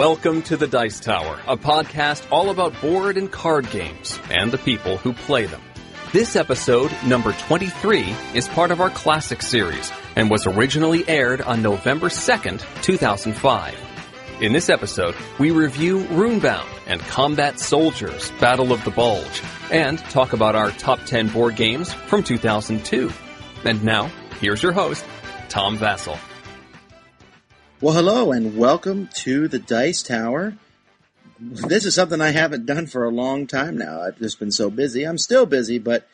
Welcome to the Dice Tower, a podcast all about board and card games and the people who play them. This episode, number 23, is part of our Classic series and was originally aired on November 2nd, 2005. In this episode, we review Runebound and Combat Soldiers, Battle of the Bulge, and talk about our top 10 board games from 2002. And now, here's your host, Tom Vassell. Well, hello, and welcome to the Dice Tower. This is something I haven't done for a long time now. I've just been so busy. I'm still busy, but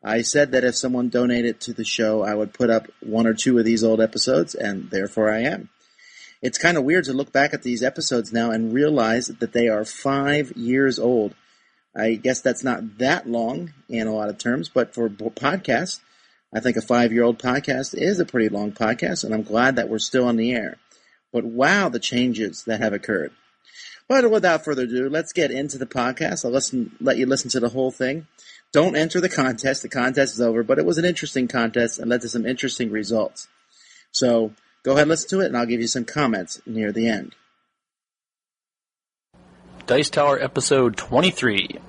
I said that if someone donated to the show, I would put up one or two of these old episodes, and therefore I am. It's kind of weird to look back at these episodes now and realize that they are 5 years old. I guess that's not that long in a lot of terms, but for podcasts, I think a 5-year-old podcast is a pretty long podcast, and I'm glad that we're still on the air. But wow, the changes that have occurred. But without further ado, let's get into the podcast. I'll let you listen to the whole thing. Don't enter the contest. The contest is over, but it was an interesting contest and led to some interesting results. So go ahead and listen to it, and I'll give you some comments near the end. Dice Tower Episode 23.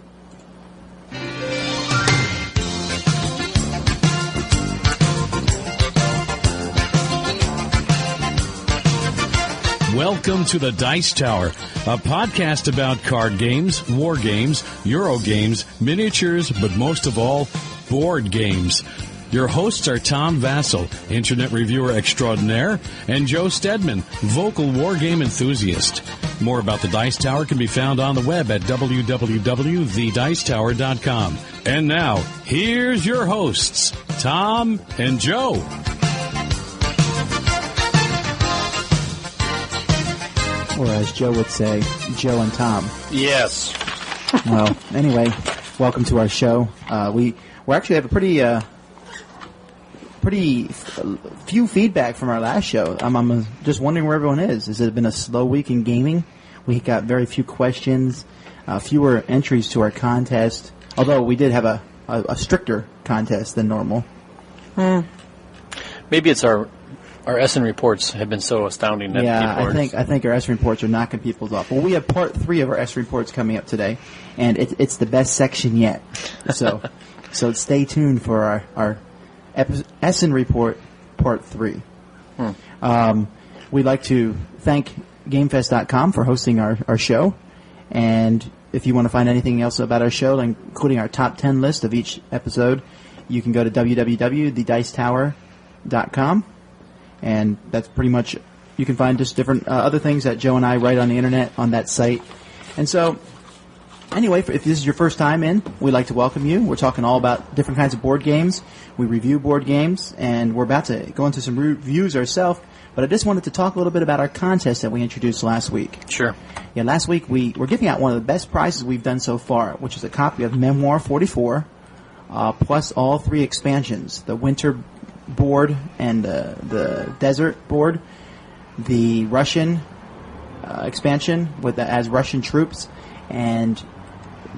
Welcome to the Dice Tower, a podcast about card games, war games, Euro games, miniatures, but most of all, board games. Your hosts are Tom Vassell, Internet Reviewer Extraordinaire, and Joe Stedman, vocal war game enthusiast. More about the Dice Tower can be found on the web at www.thedicetower.com. And now, here's your hosts, Tom and Joe. Or as Joe would say, Joe and Tom. Yes. Well, anyway, welcome to our show. We actually have a pretty few feedback from our last show. I'm just wondering where everyone is. Has it been a slow week in gaming? We got very few questions, fewer entries to our contest. Although we did have a stricter contest than normal. Maybe it's our Essen reports have been so astounding that people I think our Essen reports are knocking people off. Well, we have part 3 of our Essen reports coming up today, and it's the best section yet. So stay tuned for our Essen report part 3. We'd like to thank GameFest.com for hosting our show, and if you want to find anything else about our show, including our top 10 list of each episode, you can go to www.thedicetower.com. And that's pretty much, you can find just different other things that Joe and I write on the internet on that site. And so, anyway, if this is your first time in, we'd like to welcome you. We're talking all about different kinds of board games. We review board games, and we're about to go into some reviews ourselves. But I just wanted to talk a little bit about our contest that we introduced last week. Sure. Yeah, last week we were giving out one of the best prizes we've done so far, which is a copy of Memoir 44, plus all 3 expansions, the Winter board and the desert board, the Russian expansion as Russian troops, and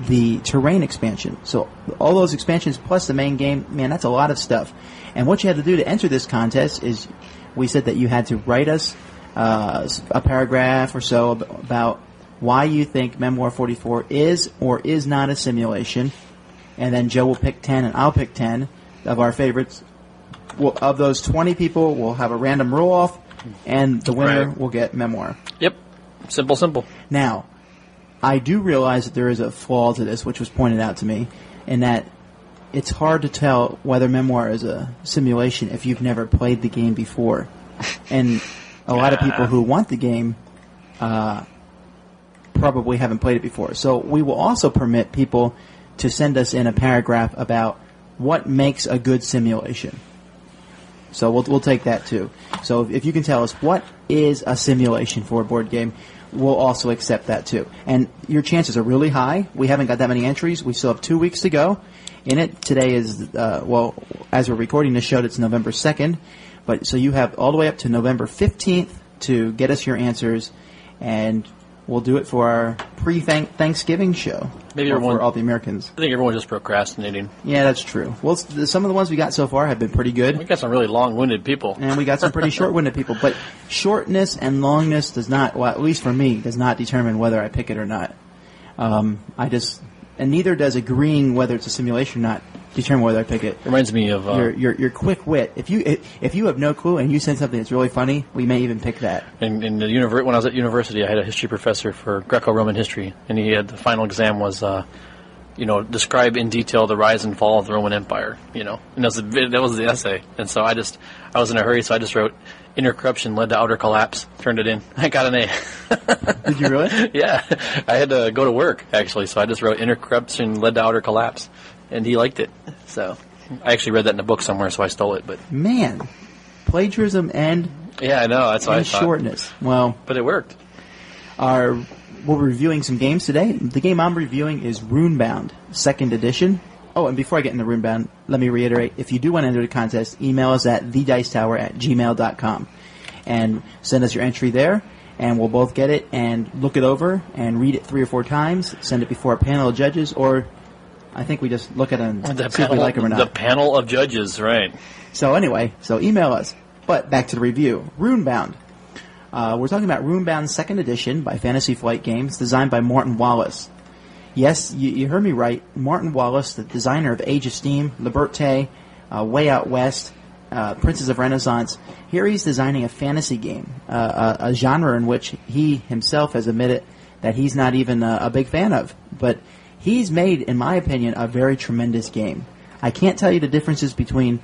the terrain expansion. So all those expansions plus the main game, man, that's a lot of stuff. And what you had to do to enter this contest is we said that you had to write us a paragraph or so about why you think Memoir 44 is or is not a simulation, and then Joe will pick 10 and I'll pick 10 of our favorites. Of those 20 people, we'll have a random roll-off, and the winner will get Memoir. Yep. Simple. Now, I do realize that there is a flaw to this, which was pointed out to me, in that it's hard to tell whether Memoir is a simulation if you've never played the game before. And a lot of people who want the game probably haven't played it before. So we will also permit people to send us in a paragraph about what makes a good simulation. So we'll take that too. So if you can tell us what is a simulation for a board game, we'll also accept that too. And your chances are really high. We haven't got that many entries. We still have 2 weeks to go in it. Today is, as we're recording this show, it's November 2nd. But so you have all the way up to November 15th to get us your answers. And we'll do it for our pre-Thanksgiving show. Maybe for all the Americans. I think everyone's just procrastinating. Yeah, that's true. Well, some of the ones we got so far have been pretty good. We got some really long-winded people. And we got some pretty short-winded people. But shortness and longness does not, well, at least for me, does not determine whether I pick it or not. And neither does agreeing whether it's a simulation or not determine whether I pick it. Reminds me of your quick wit. If you have no clue and you send something that's really funny, we may even pick that. In the when I was at university, I had a history professor for Greco-Roman history, and he had the final exam was, describe in detail the rise and fall of the Roman Empire. And that was the essay. And so I was in a hurry, so I just wrote, "Inner corruption led to outer collapse." Turned it in. I got an A. Did you really? Yeah. I had to go to work, actually, so I just wrote, "Inner corruption led to outer collapse." And he liked it. So I actually read that in a book somewhere, so I stole it. But man, plagiarism and yeah, I know. That's what I thought. Shortness. Well, but it worked. We're reviewing some games today. The game I'm reviewing is Runebound, 2nd edition. Oh, and before I get into Runebound, let me reiterate, if you do want to enter the contest, email us at thedicetower@gmail.com and send us your entry there, and we'll both get it and look it over and read it 3 or 4 times, send it before a panel of judges, or I think we just look at it and see if we like them or not. The panel of judges, right. So anyway, email us. But back to the review. Runebound. We're talking about Runebound 2nd edition by Fantasy Flight Games, designed by Martin Wallace. Yes, you heard me right. Martin Wallace, the designer of Age of Steam, Liberté, Way Out West, Princes of Renaissance. Here he's designing a fantasy game, a genre in which he himself has admitted that he's not even a big fan of. But he's made, in my opinion, a very tremendous game. I can't tell you the differences between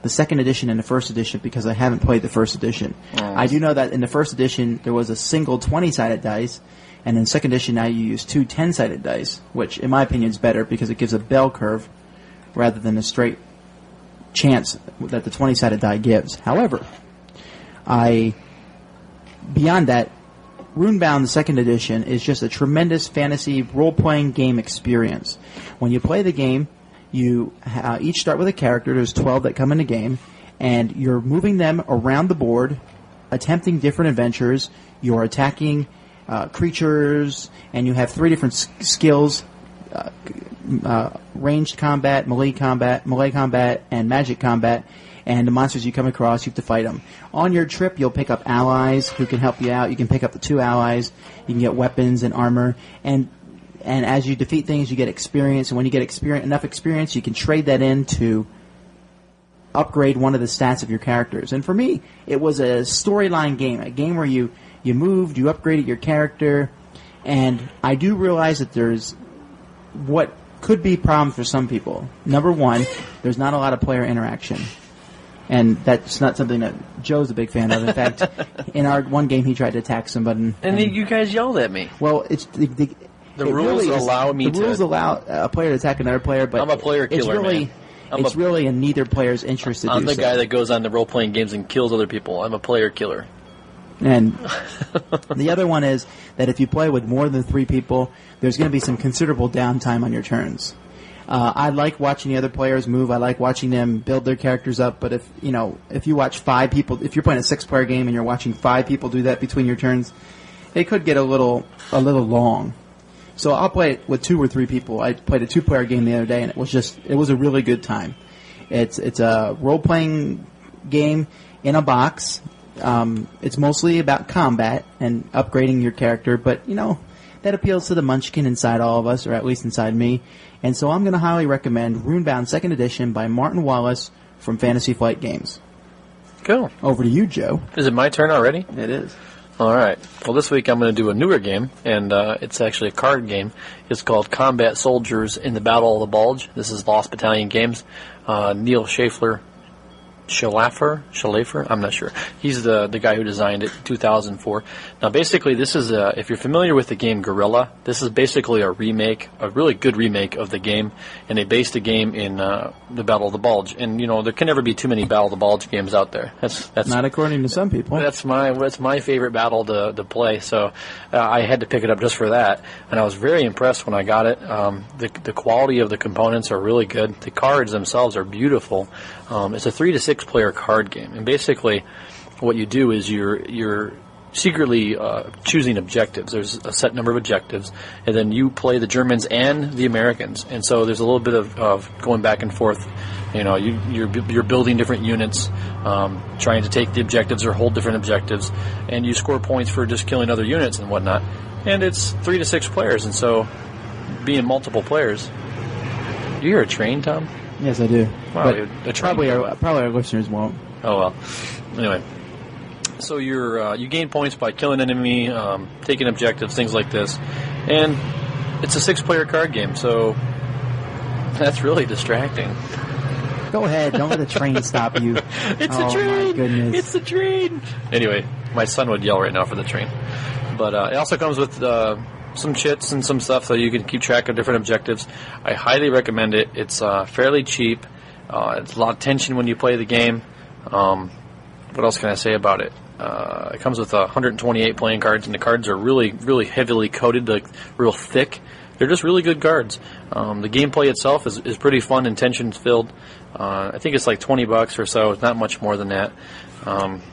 the 2nd edition and the 1st edition because I haven't played the 1st edition. I do know that in the 1st edition there was a single 20-sided dice, and in 2nd edition now you use 2 10-sided dice, which in my opinion is better because it gives a bell curve rather than a straight chance that the 20-sided die gives. However, beyond that, Runebound, the 2nd edition, is just a tremendous fantasy role-playing game experience. When you play the game, you each start with a character. There's 12 that come in the game, and you're moving them around the board, attempting different adventures. You're attacking creatures, and you have 3 different skills, ranged combat, melee combat, and magic combat. And the monsters you come across, you have to fight them. On your trip, you'll pick up allies who can help you out. You can pick up the 2 allies. You can get weapons and armor. And as you defeat things, you get experience. And when you get enough experience, you can trade that in to upgrade one of the stats of your characters. And for me, it was a storyline game. A game where you moved, you upgraded your character. And I do realize that there's what could be problems for some people. Number 1, there's not a lot of player interaction. And that's not something that Joe's a big fan of. In fact, in our one game, he tried to attack somebody. And you guys yelled at me. Well, it's the rules really allow me to. The rules allow a player to attack another player, but I'm a player killer, it's really in neither player's interest to do so. I'm the guy that goes on the role-playing games and kills other people. I'm a player killer. And the other one is that if you play with more than 3 people, there's going to be some considerable downtime on your turns. I like watching the other players move. I like watching them build their characters up. But if you watch 5 people, if you're playing a 6-player game and you're watching 5 people do that between your turns, it could get a little long. So I'll play it with 2 or 3 people. I played a 2-player game the other day, and it was a really good time. It's a role-playing game in a box. It's mostly about combat and upgrading your character, but that appeals to the munchkin inside all of us, or at least inside me. And so I'm going to highly recommend Runebound 2nd Edition by Martin Wallace from Fantasy Flight Games. Cool. Over to you, Joe. Is it my turn already? It is. All right. Well, this week I'm going to do a newer game, and it's actually a card game. It's called Combat Soldiers in the Battle of the Bulge. This is Lost Battalion Games. Neil Schlaffer, I'm not sure. He's the guy who designed it in 2004. Now, basically, this is if you're familiar with the game Guerrilla, this is basically a really good remake of the game, and they based the game in the Battle of the Bulge. And there can never be too many Battle of the Bulge games out there. That's not according to some people. That's my favorite battle to play. So I had to pick it up just for that, and I was very impressed when I got it. The quality of the components are really good. The cards themselves are beautiful. It's a 3 to 6 player card game, and basically what you do is you're secretly choosing objectives. There's a set number of objectives, and then you play the Germans and the Americans. And so there's a little bit of going back and forth. You're building different units, trying to take the objectives or hold different objectives, and you score points for just killing other units and whatnot. And it's 3 to 6 players, and so being multiple players. Do you hear a train, Tom? Yes, I do. Wow, but probably our listeners won't. Oh well. Anyway, so you gain points by killing an enemy, taking objectives, things like this, and it's a 6-player card game. So that's really distracting. Go ahead, don't let the train stop you. It's a train. My goodness. It's a train. Anyway, my son would yell right now for the train. But it also comes with some chits and some stuff so you can keep track of different objectives. I highly recommend it. It's fairly cheap. It's a lot of tension when you play the game. What else can I say about it? It comes with 128 playing cards, and the cards are really, really heavily coated, like real thick. They're just really good cards. The gameplay itself is pretty fun and tension-filled. I think it's like $20 or so. It's not much more than that.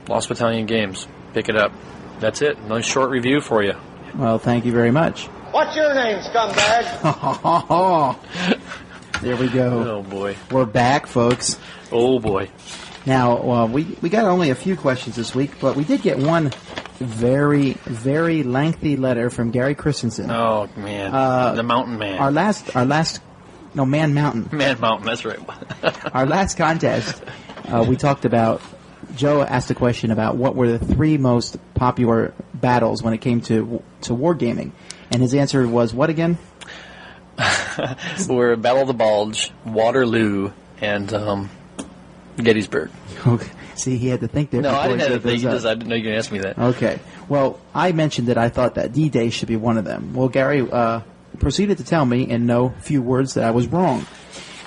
Lost Battalion Games. Pick it up. That's it. Nice short review for you. Well, thank you very much. What's your name, scumbag? There we go. Oh, boy. We're back, folks. Oh, boy. Now, we got only a few questions this week, but we did get one very, very lengthy letter from Gary Christensen. Oh, man. The Mountain Man. Man Mountain. Man Mountain, that's right. Our last contest, we talked about, Joe asked a question about what were the 3 most popular battles when it came to wargaming. And his answer was what again? We're Battle of the Bulge, Waterloo, and Gettysburg. Okay. See, he had to think there. No, I didn't have to think. I I didn't know you were going to ask me that. Okay. Well, I mentioned that I thought that D-Day should be one of them. Well, Gary proceeded to tell me in no few words that I was wrong.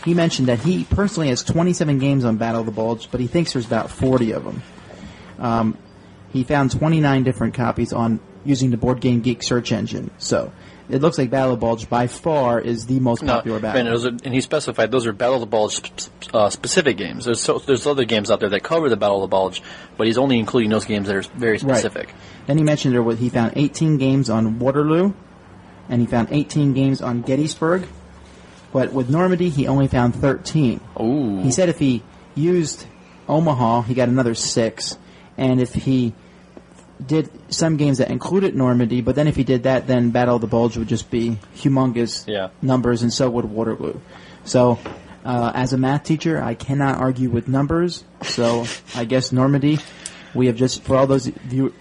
He mentioned that he personally has 27 games on Battle of the Bulge, but he thinks there's about 40 of them. He found 29 different copies on using the Board Game Geek search engine. So it looks like Battle of the Bulge by far is the most popular battle. And he specified those are Battle of the Bulge specific games. There's other games out there that cover the Battle of the Bulge, but he's only including those games that are very specific. Right. Then he mentioned he found 18 games on Waterloo, and he found 18 games on Gettysburg. But with Normandy, he only found 13. Ooh. He said if he used Omaha, he got another 6. And if he did some games that included Normandy, but then if he did that, then Battle of the Bulge would just be humongous numbers, and so would Waterloo. So, as a math teacher, I cannot argue with numbers. So, I guess Normandy, we have just, for all those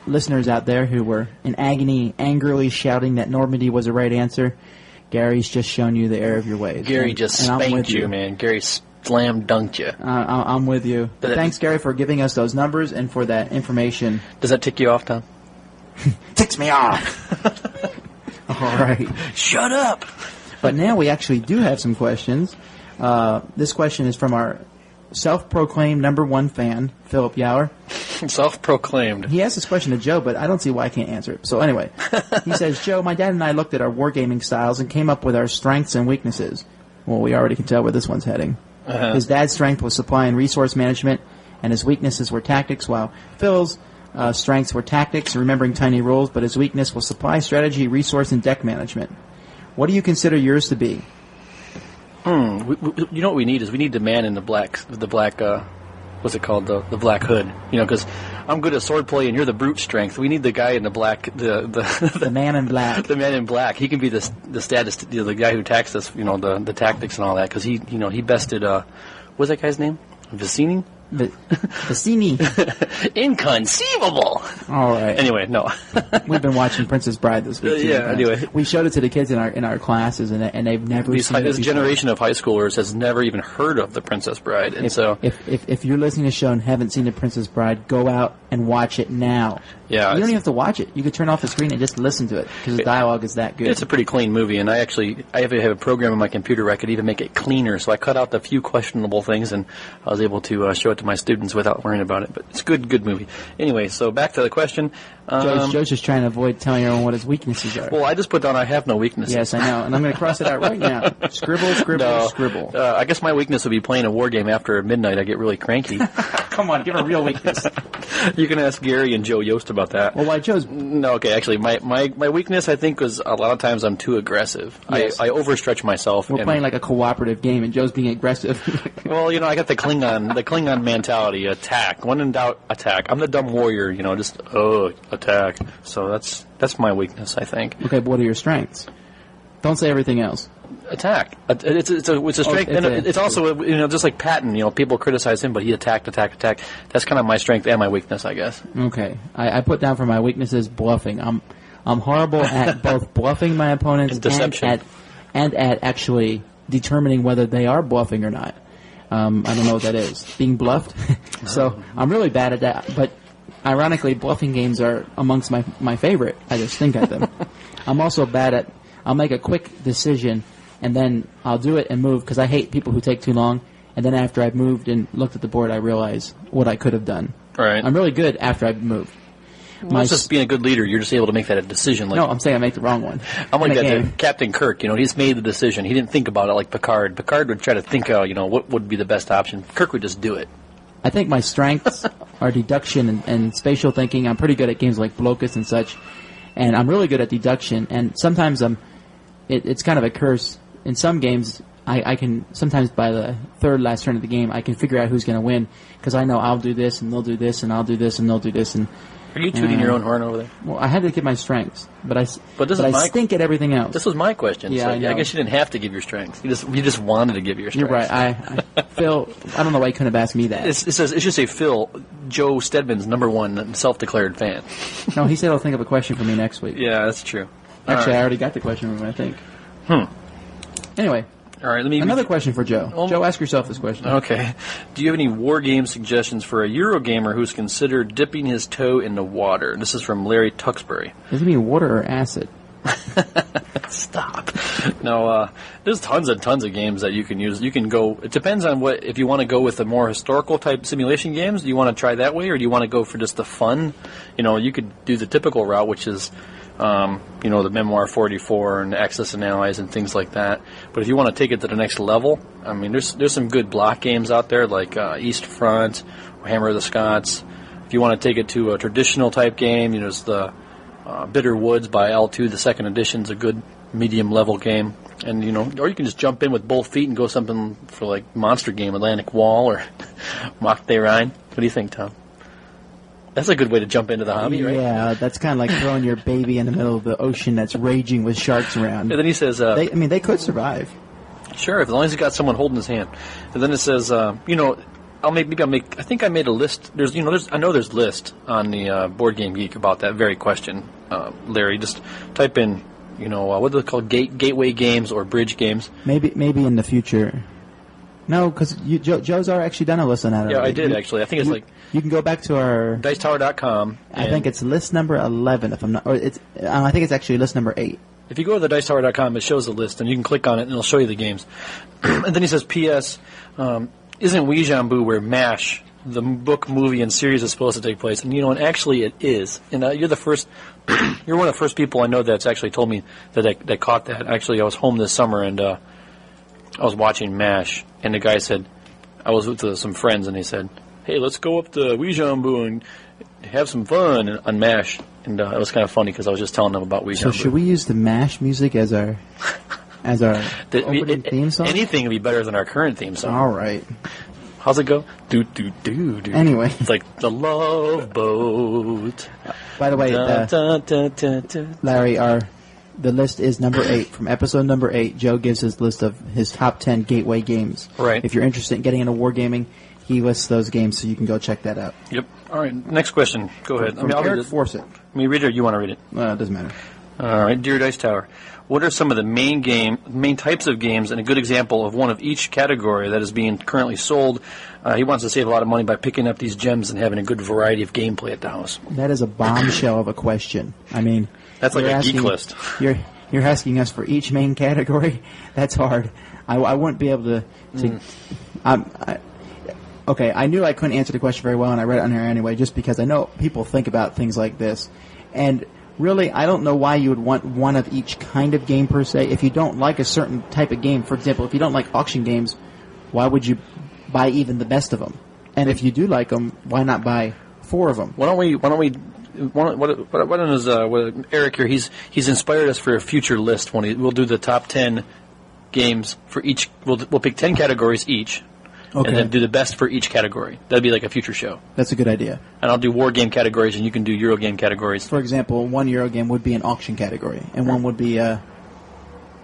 listeners out there who were in agony, angrily shouting that Normandy was the right answer, Gary's just shown you the error of your ways. Gary just spanked you, man. Gary slam dunked you. I'm with you. But thanks, Gary, for giving us those numbers and for that information. Does that tick you off, Tom? Ticks me off. All right. Shut up. But now we actually do have some questions. This question is from our self-proclaimed #1 fan, Philip Yower. Self-proclaimed. He asked this question to Joe, but I don't see why I can't answer it. So anyway, he says, Joe, my dad and I looked at our wargaming styles and came up with our strengths and weaknesses. Well, we already can tell where this one's heading. His dad's strength was supply and resource management, and his weaknesses were tactics, while Phil's strengths were tactics and remembering tiny rules, but his weakness was supply, strategy, resource, and deck management. What do you consider yours to be? You know what we need is we need the man in the black, what's it called, the black hood. You know, because I'm good at swordplay and you're the brute strength. We need the guy in the black, the man in black. The man in black. He can be the statist, the guy who attacks us. You know, the tactics and all that. Because he bested. What's that guy's name? Vicini? Vicini. Inconceivable. All right. Anyway, no. We've been watching Princess Bride this week. Anyway, we showed it to the kids in our classes, and they've never seen it. This generation of high schoolers has never even heard of the Princess Bride, and if you're listening to the show and haven't seen the Princess Bride, go out and watch it now. Yeah, you don't even have to watch it. You could turn off the screen and just listen to it because the dialogue is that good. It's a pretty clean movie, and I have a program on my computer where I could even make it cleaner. So I cut out the few questionable things, and I was able to show it to my students without worrying about it. But it's a good movie. Anyway, so back to the question. Joe's just trying to avoid telling everyone what his weaknesses are. Well, I just put down I have no weaknesses. Yes, I know, and I'm going to cross it out right now. Scribble. I guess my weakness would be playing a war game after midnight. I get really cranky. Come on, give a real weakness. You can ask Gary and Joe Yost about that. Well, why Joe's... No, okay, actually, my weakness, I think, was a lot of times I'm too aggressive. Yes. I overstretch myself. We're playing like a cooperative game, and Joe's being aggressive. Well, I got the Klingon mentality, attack. When in doubt, attack. I'm the dumb warrior, just, attack. So that's my weakness, I think. Okay, but what are your strengths? Don't say everything else. Attack. It's a strength, and it's also just like Patton. People criticize him, but he attacked. That's kind of my strength and my weakness, I guess. Okay, I put down for my weaknesses bluffing. I'm horrible at both bluffing my opponents and deception, and at actually determining whether they are bluffing or not. I don't know what that is. Being bluffed. So I'm really bad at that. But ironically, bluffing games are amongst my favorite. I just think at them. I'm also bad at. I'll make a quick decision. And then I'll do it and move because I hate people who take too long. And then after I've moved and looked at the board, I realize what I could have done. Right. I'm really good after I've moved. It's just being a good leader. You're just able to make that a decision. No, I'm saying I make the wrong one. I'm like that Captain Kirk. He's made the decision. He didn't think about it like Picard. Picard would try to think, what would be the best option. Kirk would just do it. I think my strengths are deduction and spatial thinking. I'm pretty good at games like Blocus and such. And I'm really good at deduction. And sometimes it's kind of a curse. In some games, I can, sometimes by the third last turn of the game, I can figure out who's going to win because I know I'll do this and they'll do this and I'll do this and they'll do this. And are you tooting your own horn over there? Well, I had to give my strengths, but I stink at everything else. This was my question. Yeah, so I know. I guess you didn't have to give your strengths. You just wanted to give your strengths. You're right. Phil, I don't know why you couldn't have asked me that. It should say Phil, Joe Stedman's #1 self-declared fan. No, he said he'll think of a question for me next week. Yeah, that's true. Actually, I already got the question for him, I think. Anyway. All right, another question for Joe. Joe, ask yourself this question. Okay. Do you have any war game suggestions for a Eurogamer who's considered dipping his toe in the water? This is from Larry Tuxbury. Does it mean water or acid? Stop. No, there's tons of games that you can use. You can go. It depends on if you want to go with the more historical type simulation games. Do you want to try that way, or do you want to go for just the fun? You could do the typical route, which is the Memoir 44 and Axis and Allies and things like that. But if you want to take it to the next level, there's some good block games out there like East Front, or Hammer of the Scots. If you want to take it to a traditional type game, there's the Bitter Woods by L2, the second edition, is a good medium level game. And or you can just jump in with both feet and go something for like Monster Game, Atlantic Wall, or Mock Day Rhine. What do you think, Tom? That's a good way to jump into the hobby, right? Yeah, that's kind of like throwing your baby in the middle of the ocean that's raging with sharks around. And then he says, they could survive. Sure, as long as he's got someone holding his hand. And then it says, I think I made a list. I know there's list on the Board Game Geek about that very question, Larry. Just type in, what are they called, gateway games or bridge games? Maybe in the future. No, because Joe's already actually done a list on that. Yeah, I did actually. I think it's like you can go back to our Dicetower.com. I think it's list number 11. If I'm not, or it's I think it's actually list number 8. If you go to the Dicetower.com, it shows the list, and you can click on it, and it'll show you the games. And then he says, P.S. Isn't Ouijambu where MASH, the book, movie, and series is supposed to take place? And actually it is. And you're the first. You're one of the first people I know that's actually told me that caught that. Actually, I was home this summer and I was watching MASH, and the guy said, I was with some friends, and they said, "Hey, let's go up to Ouijambu and have some fun on MASH." And it was kind of funny because I was just telling them about Ouijambu. So should we use the MASH music as our opening theme song? Anything would be better than our current theme song. All right. How's it go? Do do do do. Anyway, it's like the Love Boat. By the way, Larry, the list is number 8 from episode number 8. Joe gives his list of his top 10 gateway games. Right. If you're interested in getting into wargaming, he lists those games, so you can go check that out. Yep. All right. Next question. Go ahead. From Eric Forsyth. Let me read it, or you want to read it? It doesn't matter. All right. Dear Dice Tower, what are some of the main types of games and a good example of one of each category that is being currently sold? He wants to save a lot of money by picking up these gems and having a good variety of gameplay at the house. That is a bombshell of a question. I mean, that's like a geek list. You're asking us for each main category? That's hard. I wouldn't be able to okay, I knew I couldn't answer the question very well, and I read it on here anyway, just because I know people think about things like this. And really, I don't know why you would want one of each kind of game per se. If you don't like a certain type of game, for example, if you don't like auction games, why would you buy even the best of them? And if you do like them, why not buy 4 of them? Why don't we? Eric here? He's inspired us for a future list. We'll do the top 10 games for each. We'll pick 10 categories each. Okay. And then do the best for each category. That'd be like a future show. That's a good idea. And I'll do war game categories, and you can do Euro game categories. For example, one Euro game would be an auction category, and one would be, I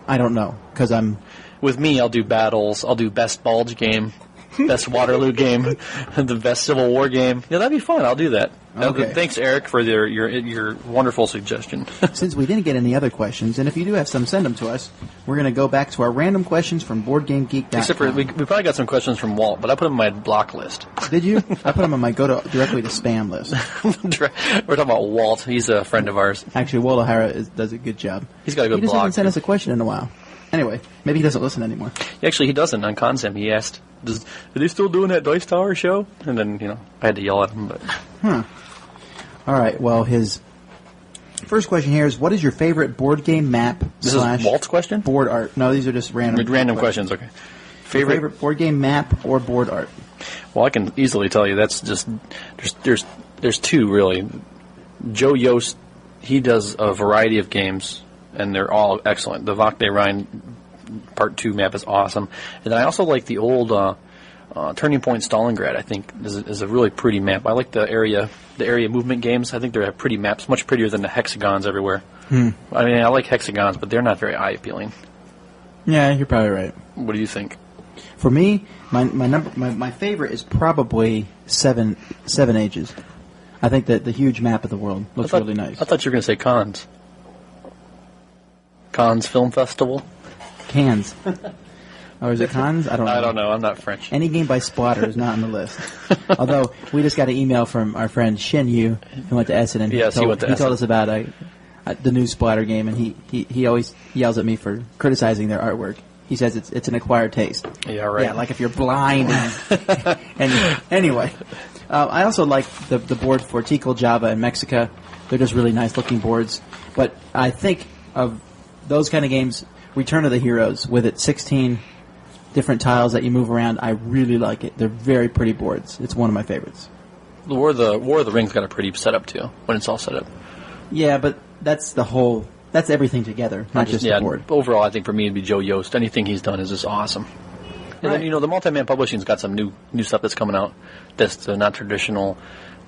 don't know, because I'm... With me, I'll do battles. I'll do best Bulge game, best Waterloo game, the best Civil War game. Yeah, that'd be fun. I'll do that. Okay. Thanks, Eric, for your wonderful suggestion. Since we didn't get any other questions, and if you do have some, send them to us. We're going to go back to our random questions from BoardGameGeek.com. Except for, we probably got some questions from Walt, but I put them on my block list. Did you? I put them on my directly to spam list. We're talking about Walt. He's a friend of ours. Actually, Walt O'Hara does a good job. He's got a good blog. He just hasn't sent too. us a question in a while. Anyway, maybe he doesn't listen anymore. Actually, he doesn't. On Consim, he asked, "Are they still doing that Dice Tower show?" And then, I had to yell at him. But all right. Well, his first question here is, what is your favorite board game map? This is Walt's question? Board art. No, these are just random questions. Okay. Favorite board game map or board art? Well, I can easily tell you that's just there's 2 really. Joe Yost, he does a variety of games, and they're all excellent. The Wacht der Rhein Part 2 map is awesome, and then I also like the old Turning Point Stalingrad. I think is a really pretty map. I like the area movement games. I think they're pretty maps, much prettier than the hexagons everywhere. I mean, I like hexagons, but they're not very eye appealing. Yeah, you're probably right. What do you think? For me, my favorite is probably Seven Ages. I think that the huge map of the world looks really nice. I thought you were going to say Cannes. Cannes Film Festival? Cannes. Or is it Cannes? I don't know. I don't know. I'm not French. Any game by Splatter is not on the list. Although, we just got an email from our friend Shin Yu, who went to Essen, and he told us about the new Splatter game, and he always yells at me for criticizing their artwork. He says it's an acquired taste. Yeah, right. Yeah, like if you're blind. And anyway, I also like the board for Tikal, Java, and Mexica. They're just really nice looking boards. But I think of those kind of games, Return of the Heroes, with its 16 different tiles that you move around. I really like it. They're very pretty boards. It's one of my favorites. The War of the Rings got a pretty setup too when it's all set up. Yeah, but that's everything together, not just the board. Overall, I think for me it'd be Joe Yost. Anything he's done is just awesome. And then, the Multi-Man Publishing's got some new stuff that's coming out that's not traditional.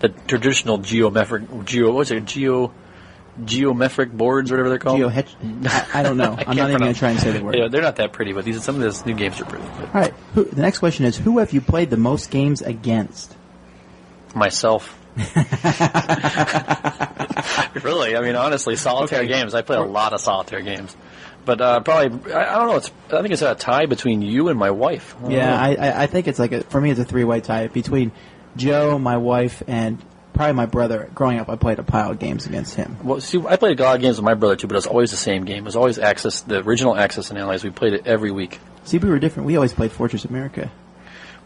The traditional geometric boards, whatever they're called. I don't know. I'm not even going to try and say the word. Yeah, they're not that pretty, but some of these new games are pretty good. All right. The next question is, who have you played the most games against? Myself. Really? I mean, honestly, solitaire games. I play a lot of solitaire games. But probably, I don't know. I think it's a tie between you and my wife. I think it's for me, it's a 3-way tie between Joe, my wife, and probably my brother. Growing up, I played a pile of games against him. Well, see, I played a lot of games with my brother too, but it was always the same game. It was always the original Axis and Allies. We played it every week. See, we were different. We always played Fortress America.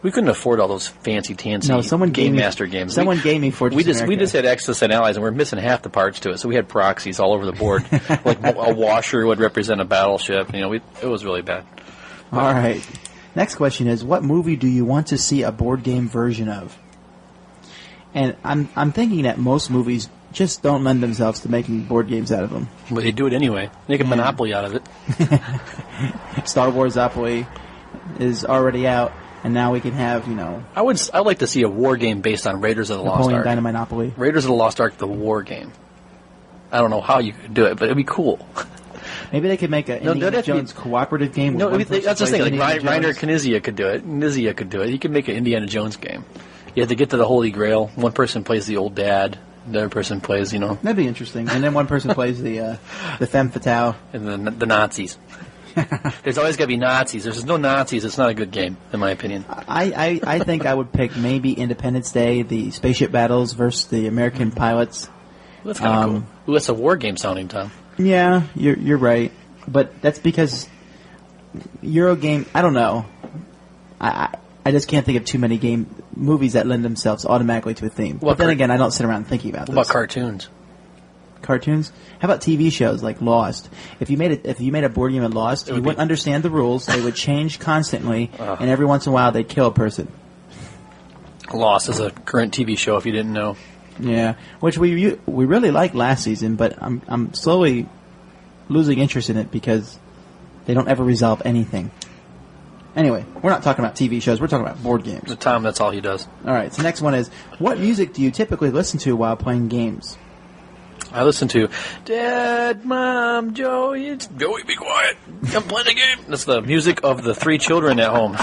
We couldn't afford all those fancy-tancy Game Master games. Someone gave me Fortress America. We just had Axis and Allies, and we're missing half the parts to it, so we had proxies all over the board. Like a washer would represent a battleship. It was really bad. All right. Next question is, what movie do you want to see a board game version of? And I'm thinking that most movies just don't lend themselves to making board games out of them. But they do it anyway. Make a Monopoly out of it. Star Wars Monopoly is already out, and now we can have, I'd like to see a war game based on Raiders of the Lost Ark. Napoleon Dynamite. Raiders of the Lost Ark, the war game. I don't know how you could do it, but it'd be cool. Maybe they could make an Indiana Jones cooperative game. No, that's the thing. Like Reiner Knizia could do it. Knizia could do it. He could make an Indiana Jones game. You have to get to the Holy Grail. One person plays the old dad. The other person plays, That'd be interesting. And then one person plays the femme fatale. And then the Nazis. There's always got to be Nazis. If there's no Nazis, it's not a good game, in my opinion. I think I would pick maybe Independence Day, the spaceship battles versus the American pilots. Well, that's kind of cool. Ooh, that's a war game sounding, Tom. Yeah, you're right. But that's because Eurogame, I don't know. I just can't think of too many movies that lend themselves automatically to a theme. But then again, I don't sit around thinking about this. What about cartoons? Cartoons? How about TV shows like Lost? If you made a board game of Lost, you wouldn't understand the rules. They would change constantly, and every once in a while they'd kill a person. Lost is a current TV show, if you didn't know. Yeah, which we really liked last season, but I'm slowly losing interest in it because they don't ever resolve anything. Anyway, we're not talking about TV shows. We're talking about board games. Tom, that's all he does. All right, so next one is, what music do you typically listen to while playing games? I listen to Dad, Mom, Joey, be quiet. I'm playing a game. That's the music of the 3 children at home.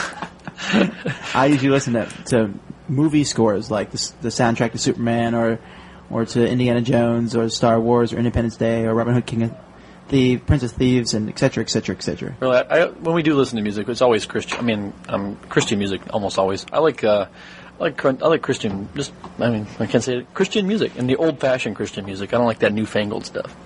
I usually listen to movie scores, like the soundtrack to Superman or to Indiana Jones or Star Wars or Independence Day or Robin Hood, King of the Prince of Thieves, and et cetera, et cetera, et cetera. Really, when we do listen to music, it's always Christian. I mean, Christian music almost always. I like Christian. I can't say it. Christian music and the old-fashioned Christian music. I don't like that newfangled stuff.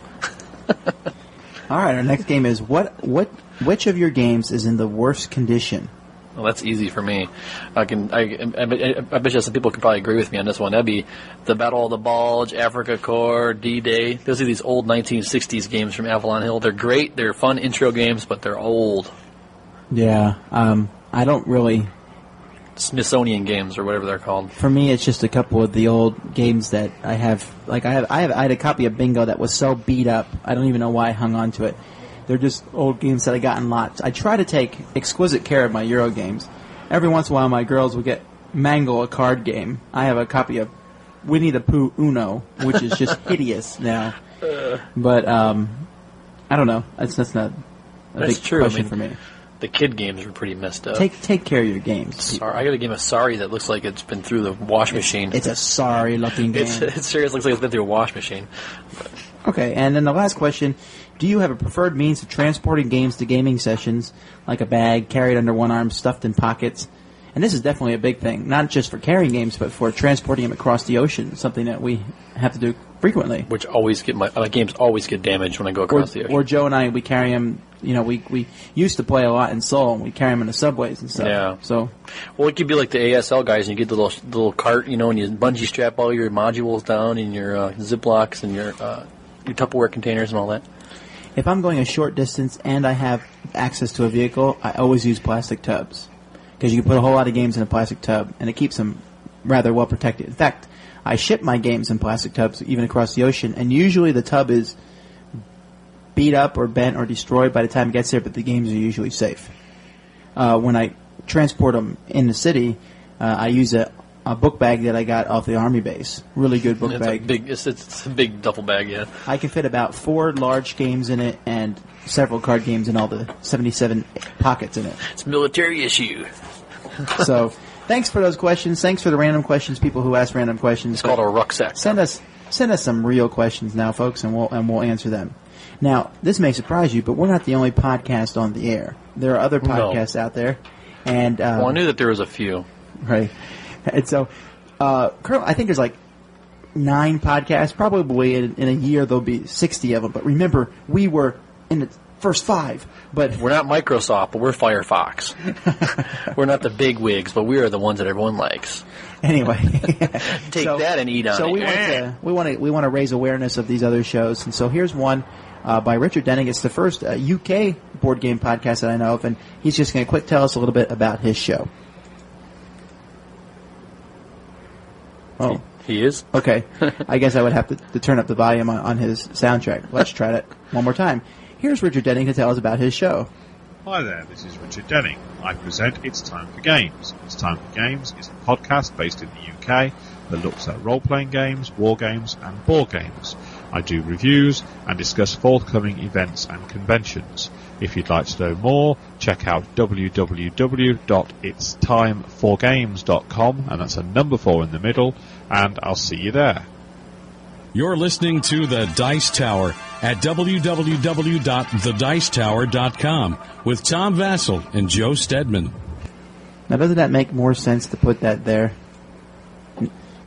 All right, our next game is which of your games is in the worst condition? Well, that's easy for me. I bet you some people can probably agree with me on this one. That'd be the Battle of the Bulge, Africa Corps, D-Day. Those are these old 1960s games from Avalon Hill. They're great. They're fun intro games, but they're old. Yeah, I don't really... Smithsonian games or whatever they're called. For me, it's just a couple of the old games that I have. Like I had a copy of Bingo that was so beat up, I don't even know why I hung on to it. They're just old games that I got in lots. I try to take exquisite care of my Euro games. Every once in a while, my girls will get Mangle, a card game. I have a copy of Winnie the Pooh Uno, which is just hideous now. But I don't know. That's not a big question for me. The kid games are pretty messed up. Take care of your games. I got a game of Sorry that looks like it's been through the wash machine. It's a sorry-looking game. It seriously looks like it's been through a wash machine. Okay, and then the last question, do you have a preferred means of transporting games to gaming sessions, like a bag, carried under one arm, stuffed in pockets? And this is definitely a big thing, not just for carrying games, but for transporting them across the ocean, something that we have to do frequently. Which my games always get damaged when I go across the ocean. Or Joe and I, we carry them, we used to play a lot in Seoul, and we carry them in the subways and stuff. Yeah. So, well, it could be like the ASL guys, and you get the little cart, and you bungee strap all your modules down, and your Ziplocs, and your Tupperware containers and all that. If I'm going a short distance and I have access to a vehicle, I always use plastic tubs. Because you can put a whole lot of games in a plastic tub, and it keeps them rather well protected. In fact, I ship my games in plastic tubs, even across the ocean, and usually the tub is beat up or bent or destroyed by the time it gets there, but the games are usually safe. When I transport them in the city, I use a book bag that I got off the Army base. Really good book bag. It's a big duffel bag, yeah. I can fit about 4 large games in it and several card games and all the 77 pockets in it. It's military issue. So, thanks for those questions. Thanks for the random questions, people who ask random questions. It's called a rucksack. Send us some real questions now, folks, and we'll answer them. Now, this may surprise you, but we're not the only podcast on the air. There are other podcasts out there. And I knew that there was a few. Right. And so, currently, I think there's like 9 podcasts. Probably in a year there'll be 60 of them. But remember, we were in the first 5. But we're not Microsoft, but we're Firefox. We're not the big wigs, but we are the ones that everyone likes. Anyway, take that and eat on it. So we want to raise awareness of these other shows, and so here's one by Richard Denning. It's the first UK board game podcast that I know of, and he's just going to quick tell us a little bit about his show. Oh, he is? Okay. I guess I would have to turn up the volume on his soundtrack. Let's try that one more time. Here's Richard Denning to tell us about his show. Hi there, this is Richard Denning. I present It's Time for Games. It's Time for Games is a podcast based in the UK that looks at role-playing games, war games, and board games. I do reviews and discuss forthcoming events and conventions. If you'd like to know more, check out www.itstimeforgames.com, and that's a number 4 in the middle, and I'll see you there. You're listening to The Dice Tower at www.thedicetower.com with Tom Vassell and Joe Stedman. Now, doesn't that make more sense to put that there?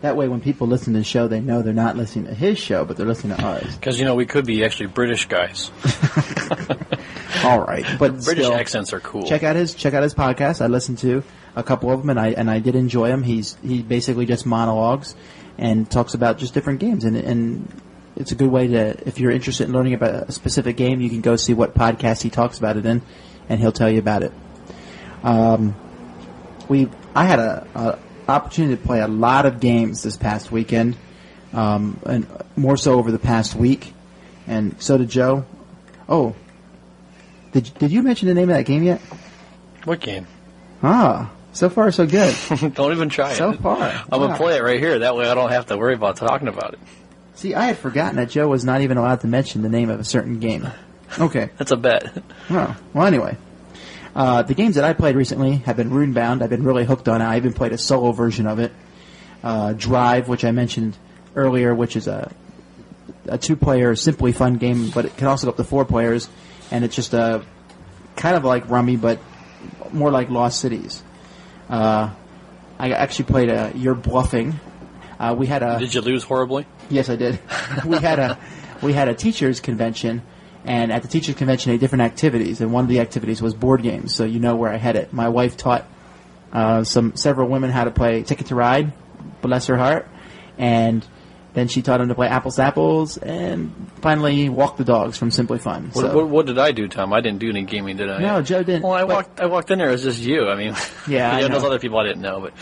That way, when people listen to the show, they know they're not listening to his show, but they're listening to ours. Because, we could be actually British guys. All right, but British still, accents are cool. Check out his podcast. I listened to a couple of them, and I did enjoy him. He basically just monologues and talks about just different games, and it's a good way to, if you're interested in learning about a specific game, you can go see what podcast he talks about it in, and he'll tell you about it. I had a opportunity to play a lot of games this past weekend, and more so over the past week, and so did Joe. Oh, did you mention the name of that game yet? What game? So far so good. Don't even try it. So far. I'm going to play it right here. That way I don't have to worry about talking about it. See, I had forgotten that Joe was not even allowed to mention the name of a certain game. Okay. That's a bet. Oh, well, anyway. The games that I played recently have been Runebound. I've been really hooked on it. I even played a solo version of it. Drive, which I mentioned earlier, which is a 2-player, simply fun game, but it can also go up to 4 players, and it's just a kind of like Rummy, but more like Lost Cities. I actually played You're Bluffing. We had a. Did you lose horribly? Yes, I did. we had a teachers' convention, and at the teachers' convention, they had different activities, and one of the activities was board games. So you know where I had it. My wife taught several women how to play Ticket to Ride, bless her heart, and then she taught them to play Apples to Apples, and finally Walk the Dogs from Simply Fun. What did I do, Tom? I didn't do any gaming, did I? No, Joe didn't. Well, I walked in there. It was just you. I mean, yeah, those other people I didn't know, but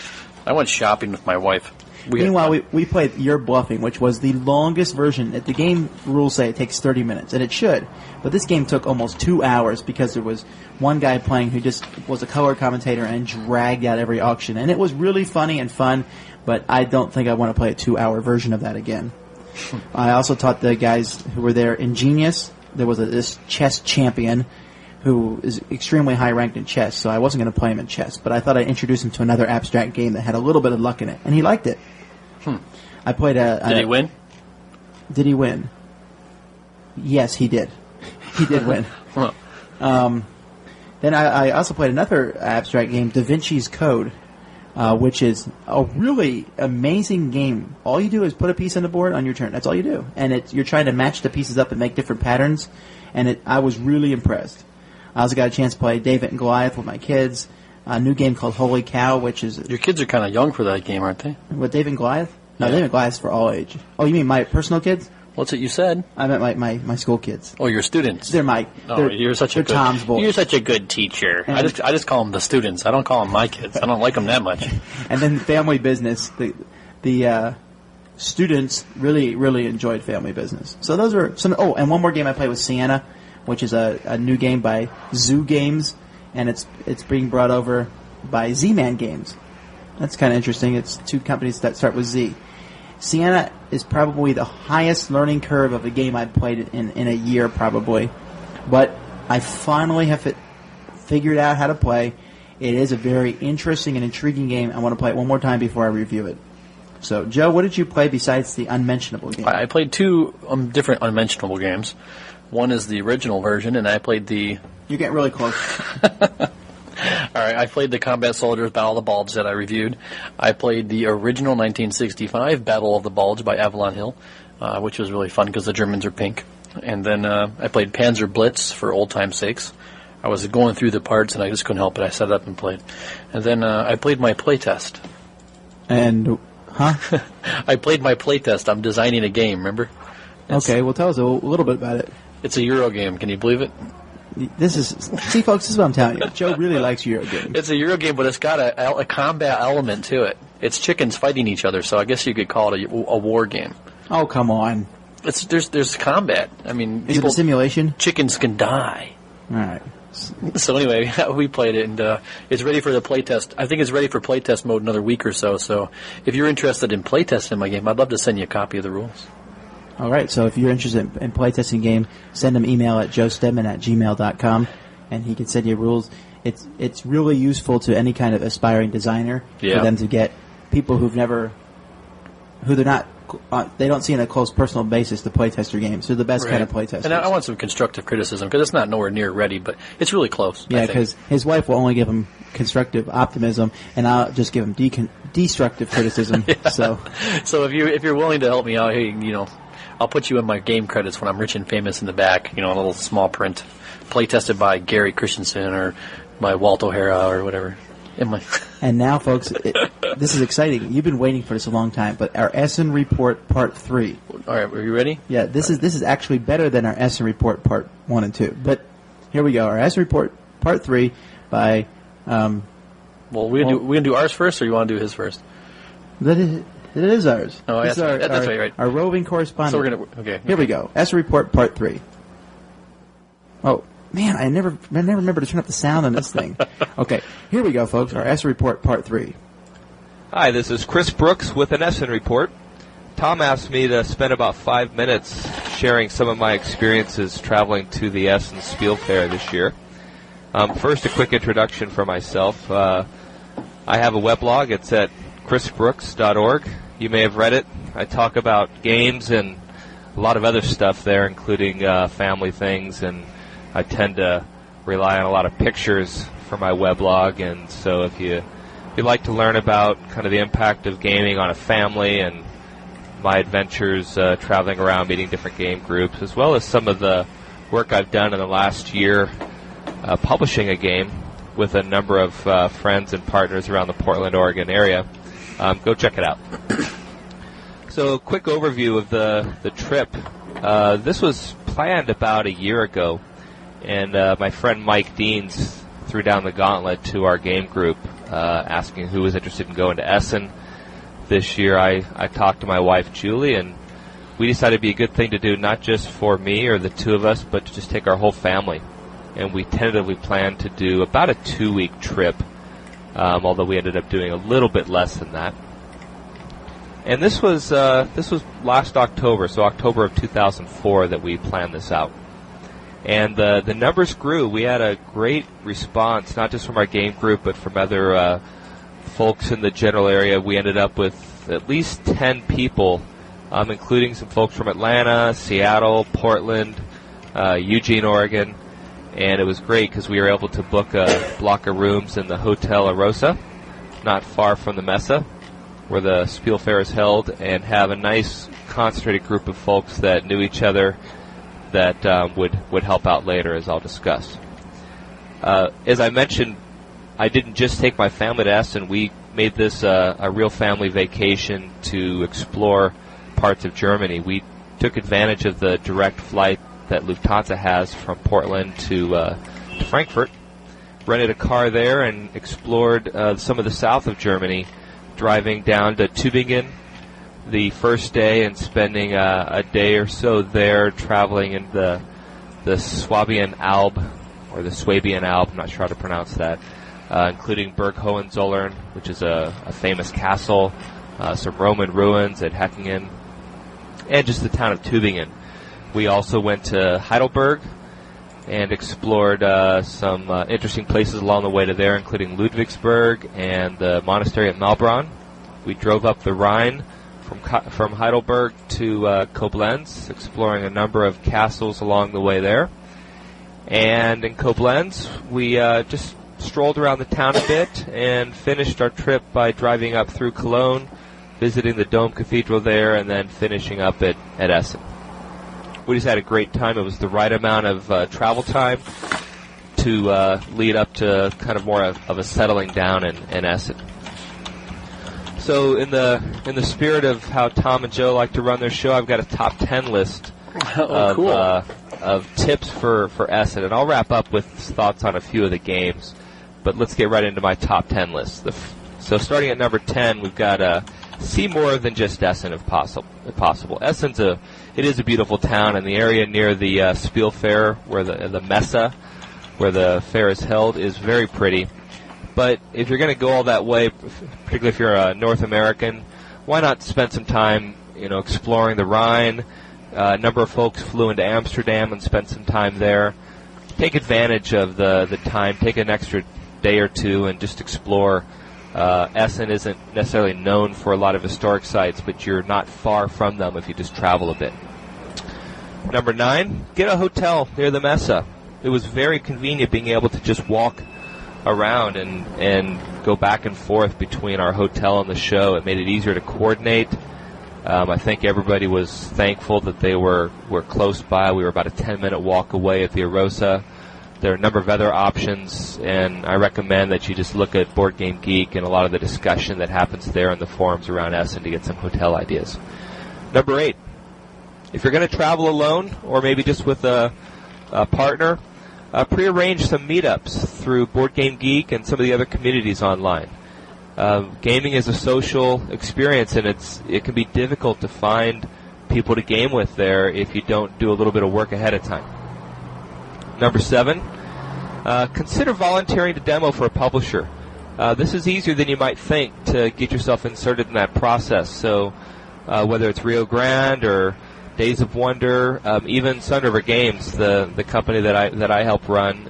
I went shopping with my wife. Meanwhile, we played You're Bluffing, which was the longest version. The game rules say it takes 30 minutes, and it should. But this game took almost 2 hours because there was one guy playing who just was a color commentator and dragged out every auction. And it was really funny and fun, but I don't think I want to play a 2-hour version of that again. I also taught the guys who were there Ingenious. There was this chess champion who is extremely high ranked in chess, so I wasn't going to play him in chess, but I thought I'd introduce him to another abstract game that had a little bit of luck in it, and he liked it. I played Did he win? Did he win? Yes, he did. He did win. Then I also played another abstract game, Da Vinci's Code, which is a really amazing game. All you do is put a piece on the board on your turn. That's all you do. And you're trying to match the pieces up and make different patterns, and I was really impressed. I also got a chance to play David and Goliath with my kids. A new game called Holy Cow, which is... Your kids are kind of young for that game, aren't they? What, David and Goliath? No, Yeah. David and Goliath's for all age. Oh, you mean my personal kids? What's it you said? I meant my school kids. Oh, your students. They're you're such a good, Tom's boys. You're such a good teacher. And I just call them the students. I don't call them my kids. I don't like them that much. And then Family Business. The students really enjoyed Family Business. So those are some. Oh, and one more game I played was Sienna, which is a new game by Zoo Games, and it's being brought over by Z-Man Games. That's kind of interesting. It's 2 companies that start with Z. Sienna is probably the highest learning curve of a game I've played in a year, probably. But I finally have figured out how to play. It is a very interesting and intriguing game. I want to play it one more time before I review it. So, Joe, what did you play besides the Unmentionable game? I played 2 different Unmentionable games. One is the original version, and I played the... You're getting really close. All right, I played the Combat Soldiers Battle of the Bulge that I reviewed. I played the original 1965 Battle of the Bulge by Avalon Hill, which was really fun because the Germans are pink. And then I played Panzer Blitz for old time's sakes. I was going through the parts and I just couldn't help it. I set it up and played. And then I played my playtest. And, huh? I played my playtest. I'm designing a game, remember? Okay, well, tell us a little bit about it. It's a Euro game. Can you believe it? See, folks, this is what I'm telling you. Joe really likes Euro games. It's a Euro game, but it's got a combat element to it. It's chickens fighting each other, so I guess you could call it a war game. Oh, come on. There's combat. I mean, is it a simulation? Chickens can die. All right. So anyway, we played it, and it's ready for the playtest. I think it's ready for playtest mode in another week or so. So if you're interested in playtesting my game, I'd love to send you a copy of the rules. All right, so if you're interested in playtesting a game, send him email at joestedman@gmail.com, and he can send you rules. It's really useful to any kind of aspiring designer for them to get people they don't see on a close personal basis to playtest their games. They're the best kind of playtesters. And I want some constructive criticism, because it's not nowhere near ready, but it's really close. Yeah, because his wife will only give him constructive optimism, and I'll just give him destructive criticism. Yeah. So if you're willing to help me out, hey, I'll put you in my game credits when I'm rich and famous in the back, a little small print, play tested by Gary Christensen or by Walt O'Hara or whatever. And now, folks, this is exciting. You've been waiting for this a long time, but our Essen Report Part 3. All right, are you ready? Yeah, this is actually better than our Essen Report Part 1 and 2. But here we go. Our Essen Report Part 3 by Well, we gonna do ours first, or you want to do his first? It is ours. Oh, This that's is right. Our roving correspondent. So we're gonna okay. Here we go. ESSA Report Part 3. Oh, man, I never remember to turn up the sound on this thing. Okay, here we go, folks. Our ESSA Report Part 3. Hi, this is Chris Brooks with an Essen report. Tom asked me to spend about 5 minutes sharing some of my experiences traveling to the Essen Spiel Fair this year. First, a quick introduction for myself. I have a weblog. It's at chrisbrooks.org. You may have read it. I talk about games and a lot of other stuff there, including family things, and I tend to rely on a lot of pictures for my weblog. And so if you like to learn about kind of the impact of gaming on a family and my adventures traveling around meeting different game groups, as well as some of the work I've done in the last year publishing a game with a number of friends and partners around the Portland, Oregon area, go check it out. So a quick overview of the trip. This was planned about a year ago, and my friend Mike Deans threw down the gauntlet to our game group, asking who was interested in going to Essen. This year I talked to my wife Julie, and we decided it'd be a good thing to do not just for me or the two of us, but to just take our whole family. And we tentatively planned to do about a 2-week trip, although we ended up doing a little bit less than that. And this was last October, so October of 2004 that we planned this out. And the numbers grew. We had a great response, not just from our game group, but from other folks in the general area. We ended up with at least 10 people, including some folks from Atlanta, Seattle, Portland, Eugene, Oregon. And it was great because we were able to book a block of rooms in the Hotel Arosa, not far from the Messe, where the Spiel Fair is held, and have a nice concentrated group of folks that knew each other that would help out later, as I'll discuss. As I mentioned, I didn't just take my family to Essen. We made this a real family vacation to explore parts of Germany. We took advantage of the direct flight that Lufthansa has from Portland to Frankfurt, rented a car there, and explored some of the south of Germany, driving down to Tübingen the first day and spending a day or so there, traveling in the Swabian Alb, or the Swabian Alb, I'm not sure how to pronounce that, including Burg Hohenzollern, which is a famous castle, some Roman ruins at Heckingen, and just the town of Tübingen. We also went to Heidelberg and explored some interesting places along the way to there, including Ludwigsburg and the monastery at Malbronn. We drove up the Rhine from Heidelberg to Koblenz, exploring a number of castles along the way there. And in Koblenz, we just strolled around the town a bit and finished our trip by driving up through Cologne, visiting the Dome Cathedral there, and then finishing up at Essen. We just had a great time. It was the right amount of travel time to lead up to kind of more of a settling down in Essen. So in the spirit of how Tom and Joe like to run their show, I've got a top 10 list of tips for Essen, and I'll wrap up with thoughts on a few of the games. But let's get right into my top 10 list. So starting at number 10, we've got see more than just Essen if possible. Essen's it is a beautiful town, and the area near the Spiel Fair, where the Messe, where the fair is held, is very pretty. But if you're going to go all that way, particularly if you're a North American, why not spend some time, exploring the Rhine? A number of folks flew into Amsterdam and spent some time there. Take advantage of the time. Take an extra day or two and just explore. Essen isn't necessarily known for a lot of historic sites, but you're not far from them if you just travel a bit. Number 9, get a hotel near the Messe. It was very convenient being able to just walk around and go back and forth between our hotel and the show. It made it easier to coordinate. I think everybody was thankful that they were close by. We were about a 10-minute walk away at the Arosa. There are a number of other options, and I recommend that you just look at Board Game Geek and a lot of the discussion that happens there in the forums around Essen to get some hotel ideas. Number 8, if you're going to travel alone or maybe just with a partner, Prearrange some meetups through Board Game Geek and some of the other communities online. Gaming is a social experience, and it can be difficult to find people to game with there if you don't do a little bit of work ahead of time. Number 7, consider volunteering to demo for a publisher. This is easier than you might think to get yourself inserted in that process. So whether it's Rio Grande or Days of Wonder, even Sunriver Games, the company that I help run,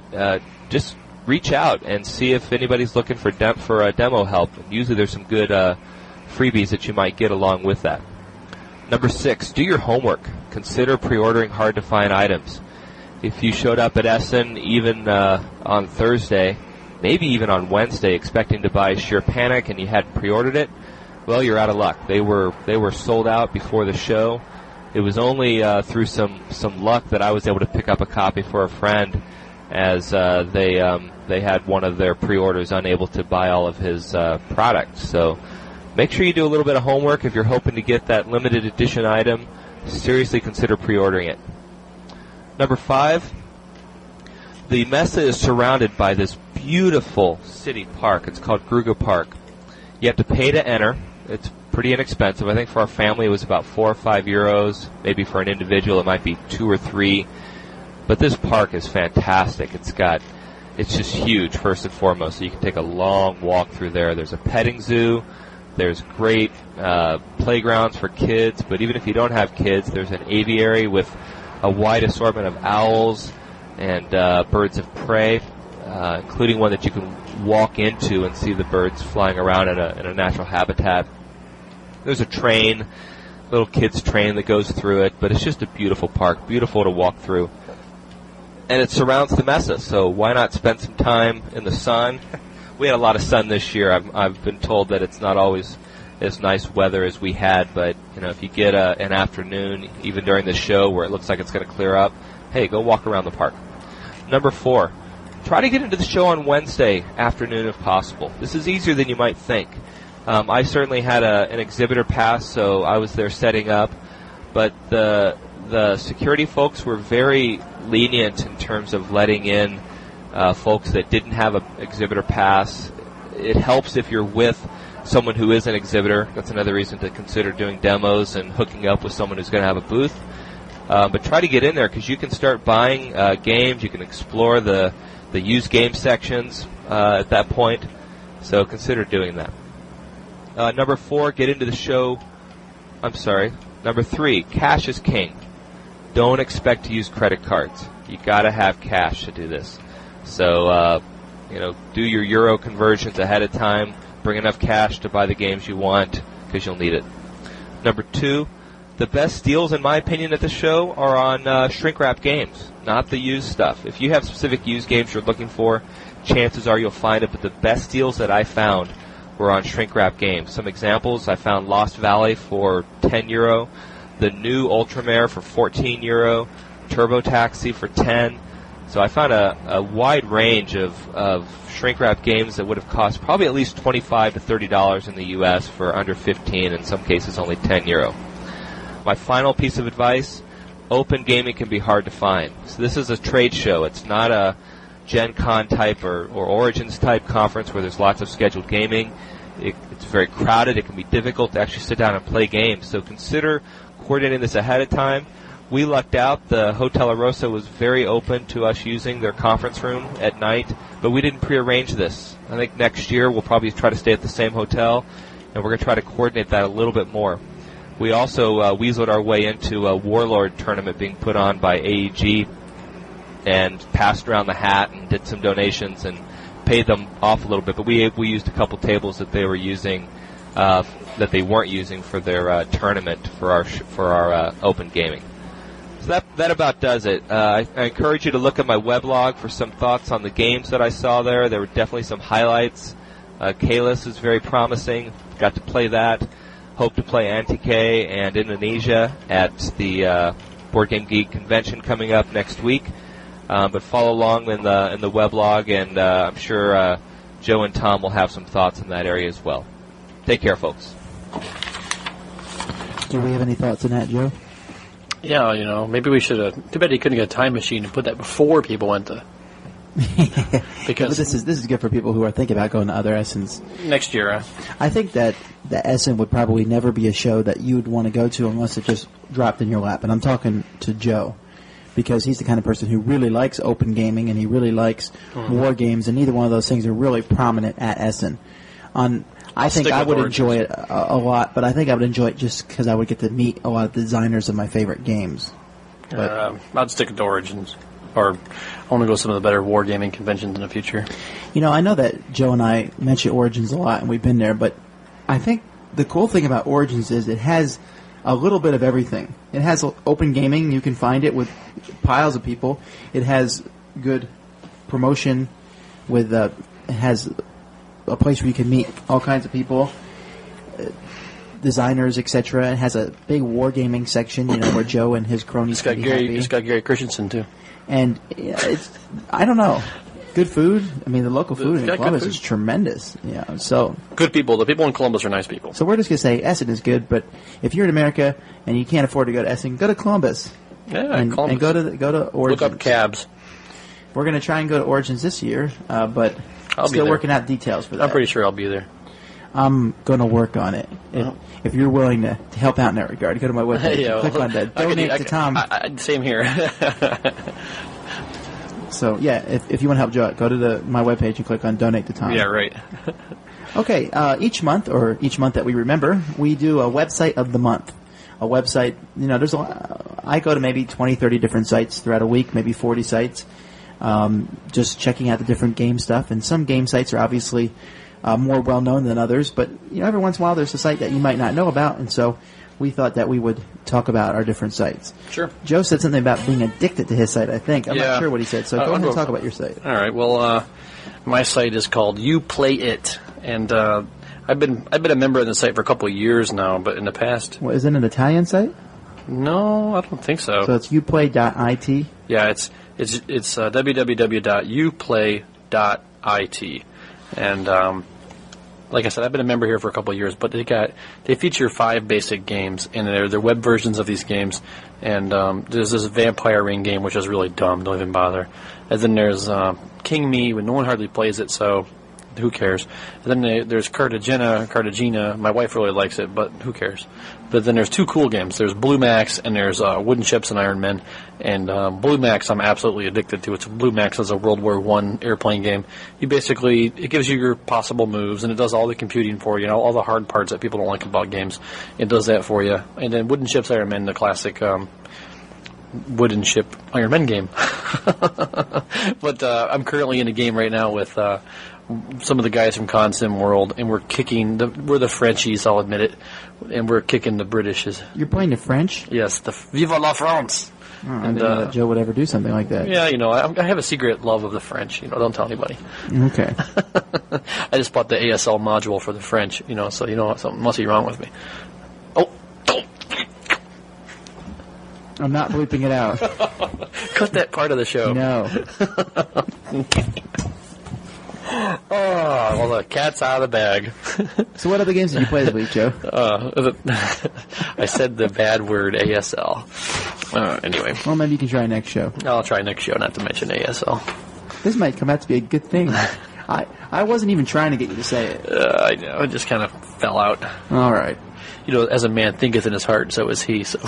just reach out and see if anybody's looking for demo help. Usually there's some good freebies that you might get along with that. Number 6, do your homework. Consider pre-ordering hard-to-find items. If you showed up at Essen even on Thursday, maybe even on Wednesday, expecting to buy Sheer Panic and you hadn't pre-ordered it, well, you're out of luck. They were sold out before the show. It was only through some luck that I was able to pick up a copy for a friend, as they had one of their pre-orders unable to buy all of his products. So make sure you do a little bit of homework. If you're hoping to get that limited edition item, seriously consider pre-ordering it. Number 5, the Messe is surrounded by this beautiful city park. It's called Gruga Park. You have to pay to enter. It's pretty inexpensive. I think for our family it was about 4 or 5 euros. Maybe for an individual it might be 2 or 3. But this park is fantastic. It's just huge, first and foremost. So you can take a long walk through there. There's a petting zoo. There's great playgrounds for kids. But even if you don't have kids, there's an aviary with a wide assortment of owls and birds of prey, including one that you can walk into and see the birds flying around in a natural habitat. There's a train, little kids' train that goes through it, but it's just a beautiful park, beautiful to walk through. And it surrounds the Messe, so why not spend some time in the sun? We had a lot of sun this year. I've been told that it's not always as nice weather as we had, but if you get an afternoon, even during the show where it looks like it's going to clear up, hey, go walk around the park. Number 4, try to get into the show on Wednesday afternoon if possible. This is easier than you might think. I certainly had an exhibitor pass, so I was there setting up, but the security folks were very lenient in terms of letting in folks that didn't have an exhibitor pass. It helps if you're with someone who is an exhibitor. That's another reason to consider doing demos and hooking up with someone who's going to have a booth. But try to get in there because you can start buying games. You can explore the used game sections at that point. So consider doing that. Number 4, get into the show. Number 3, cash is king. Don't expect to use credit cards. You got to have cash to do this. So, do your euro conversions ahead of time. Bring enough cash to buy the games you want because you'll need it. Number 2, the best deals, in my opinion, at the show are on shrink-wrap games, not the used stuff. If you have specific used games you're looking for, chances are you'll find it, but the best deals that I found were on shrink-wrap games. Some examples, I found Lost Valley for €10, the new Ultramare for €14, Turbo Taxi for 10. So I found a wide range of shrink-wrap games that would have cost probably at least $25 to $30 in the U.S. for under 15, in some cases only €10. My final piece of advice, open gaming can be hard to find. So this is a trade show. It's not a Gen Con type or Origins type conference where there's lots of scheduled gaming. It's very crowded. It can be difficult to actually sit down and play games. So consider coordinating this ahead of time. We lucked out. The Hotel Arosa was very open to us using their conference room at night, but we didn't prearrange this. I think next year we'll probably try to stay at the same hotel, and we're going to try to coordinate that a little bit more. We also weaseled our way into a Warlord tournament being put on by AEG and passed around the hat and did some donations and paid them off a little bit, but we used a couple tables that they were using that they weren't using for their tournament for our open gaming. So that about does it. I encourage you to look at my weblog for some thoughts on the games that I saw there. There were definitely some highlights. Kalis is very promising. Got to play that. Hope to play Anti-K and Indonesia at the Board Game Geek convention coming up next week. But follow along in the weblog, and I'm sure Joe and Tom will have some thoughts in that area as well. Take care, folks. Do we have any thoughts on that, Joe? Yeah, maybe we should have. Too bad he couldn't get a time machine and put that before people went to Because this is good for people who are thinking about going to other Essens. Next year. I think that the Essen would probably never be a show that you would want to go to unless it just dropped in your lap. And I'm talking to Joe, because he's the kind of person who really likes open gaming and he really likes war games, and neither one of those things are really prominent at Essen. I think I would enjoy it a lot, but I think I would enjoy it just because I would get to meet a lot of the designers of my favorite games. I'd stick to Origins, or I want to go to some of the better wargaming conventions in the future. I know that Joe and I mention Origins a lot, and we've been there, but I think the cool thing about Origins is it has a little bit of everything. It has open gaming. You can find it with piles of people. It has good promotion with it has a place where you can meet all kinds of people, designers, etc. It has a big wargaming section, where Joe and his cronies can be happy. It's got Gary Christensen, too. And it's, I don't know, good food. I mean, the local food in Columbus is tremendous. So good people. The people in Columbus are nice people. So we're just going to say Essen is good, but if you're in America and you can't afford to go to Essen, go to Columbus. Yeah, Columbus. And go to Origins. Look up cabs. We're going to try and go to Origins this year, but still working out details for that. I'm pretty sure I'll be there. I'm going to work on it. If you're willing to help out in that regard, go to my webpage. Click on that. Donate to Tom. Same here. So, if you want to help Joe out, go to my webpage and click on Donate to Tom. Yeah, right. Okay, each month that we remember, we do a website of the month. A website, there's I go to maybe 20, 30 different sites throughout a week, maybe 40 sites, just checking out the different game stuff. And some game sites are obviously more well-known than others, but every once in a while there's a site that you might not know about, and so we thought that we would talk about our different sites. Sure. Joe said something about being addicted to his site, I think. I'm not sure what he said, so go ahead and talk about your site. All right, well, my site is called You Play It, and I've been a member of the site for a couple of years now, but in the past... What, is it an Italian site? No, I don't think so. So it's youplay.it? Yeah, it's www.uplay.it. And like I said, I've been a member here for a couple of years, but they feature 5 basic games, and they're web versions of these games. And there's this Vampire Ring game, which is really dumb. Don't even bother. And then there's King Me, when no one hardly plays it, so who cares? And then there's Cartagena. My wife really likes it, but who cares? But then there's 2 cool games. There's Blue Max, and there's Wooden Ships and Iron Men. And Blue Max I'm absolutely addicted to. Blue Max is a World War I airplane game. It gives you your possible moves, and it does all the computing for you, all the hard parts that people don't like about games. It does that for you. And then Wooden Ships, Iron Men, the classic Wooden Ship Iron Men game. But I'm currently in a game right now with some of the guys from Consim World, and we're the Frenchies, I'll admit it, and we're kicking the Britishes. You're playing the French? Yes, the Viva la France. Oh, I didn't know that Joe would ever do something like that. Yeah, I have a secret love of the French. Don't tell anybody. Okay. I just bought the ASL module for the French. So something must be wrong with me. Oh, don't. I'm not bleeping it out. Cut that part of the show. No. Oh, well, the cat's out of the bag. So what other games did you play this week, Joe? I said the bad word ASL. Anyway. Well, maybe you can try next show. I'll try next show not to mention ASL. This might come out to be a good thing. I wasn't even trying to get you to say it. I know. It just kind of fell out. All right. As a man thinketh in his heart, so is he. So,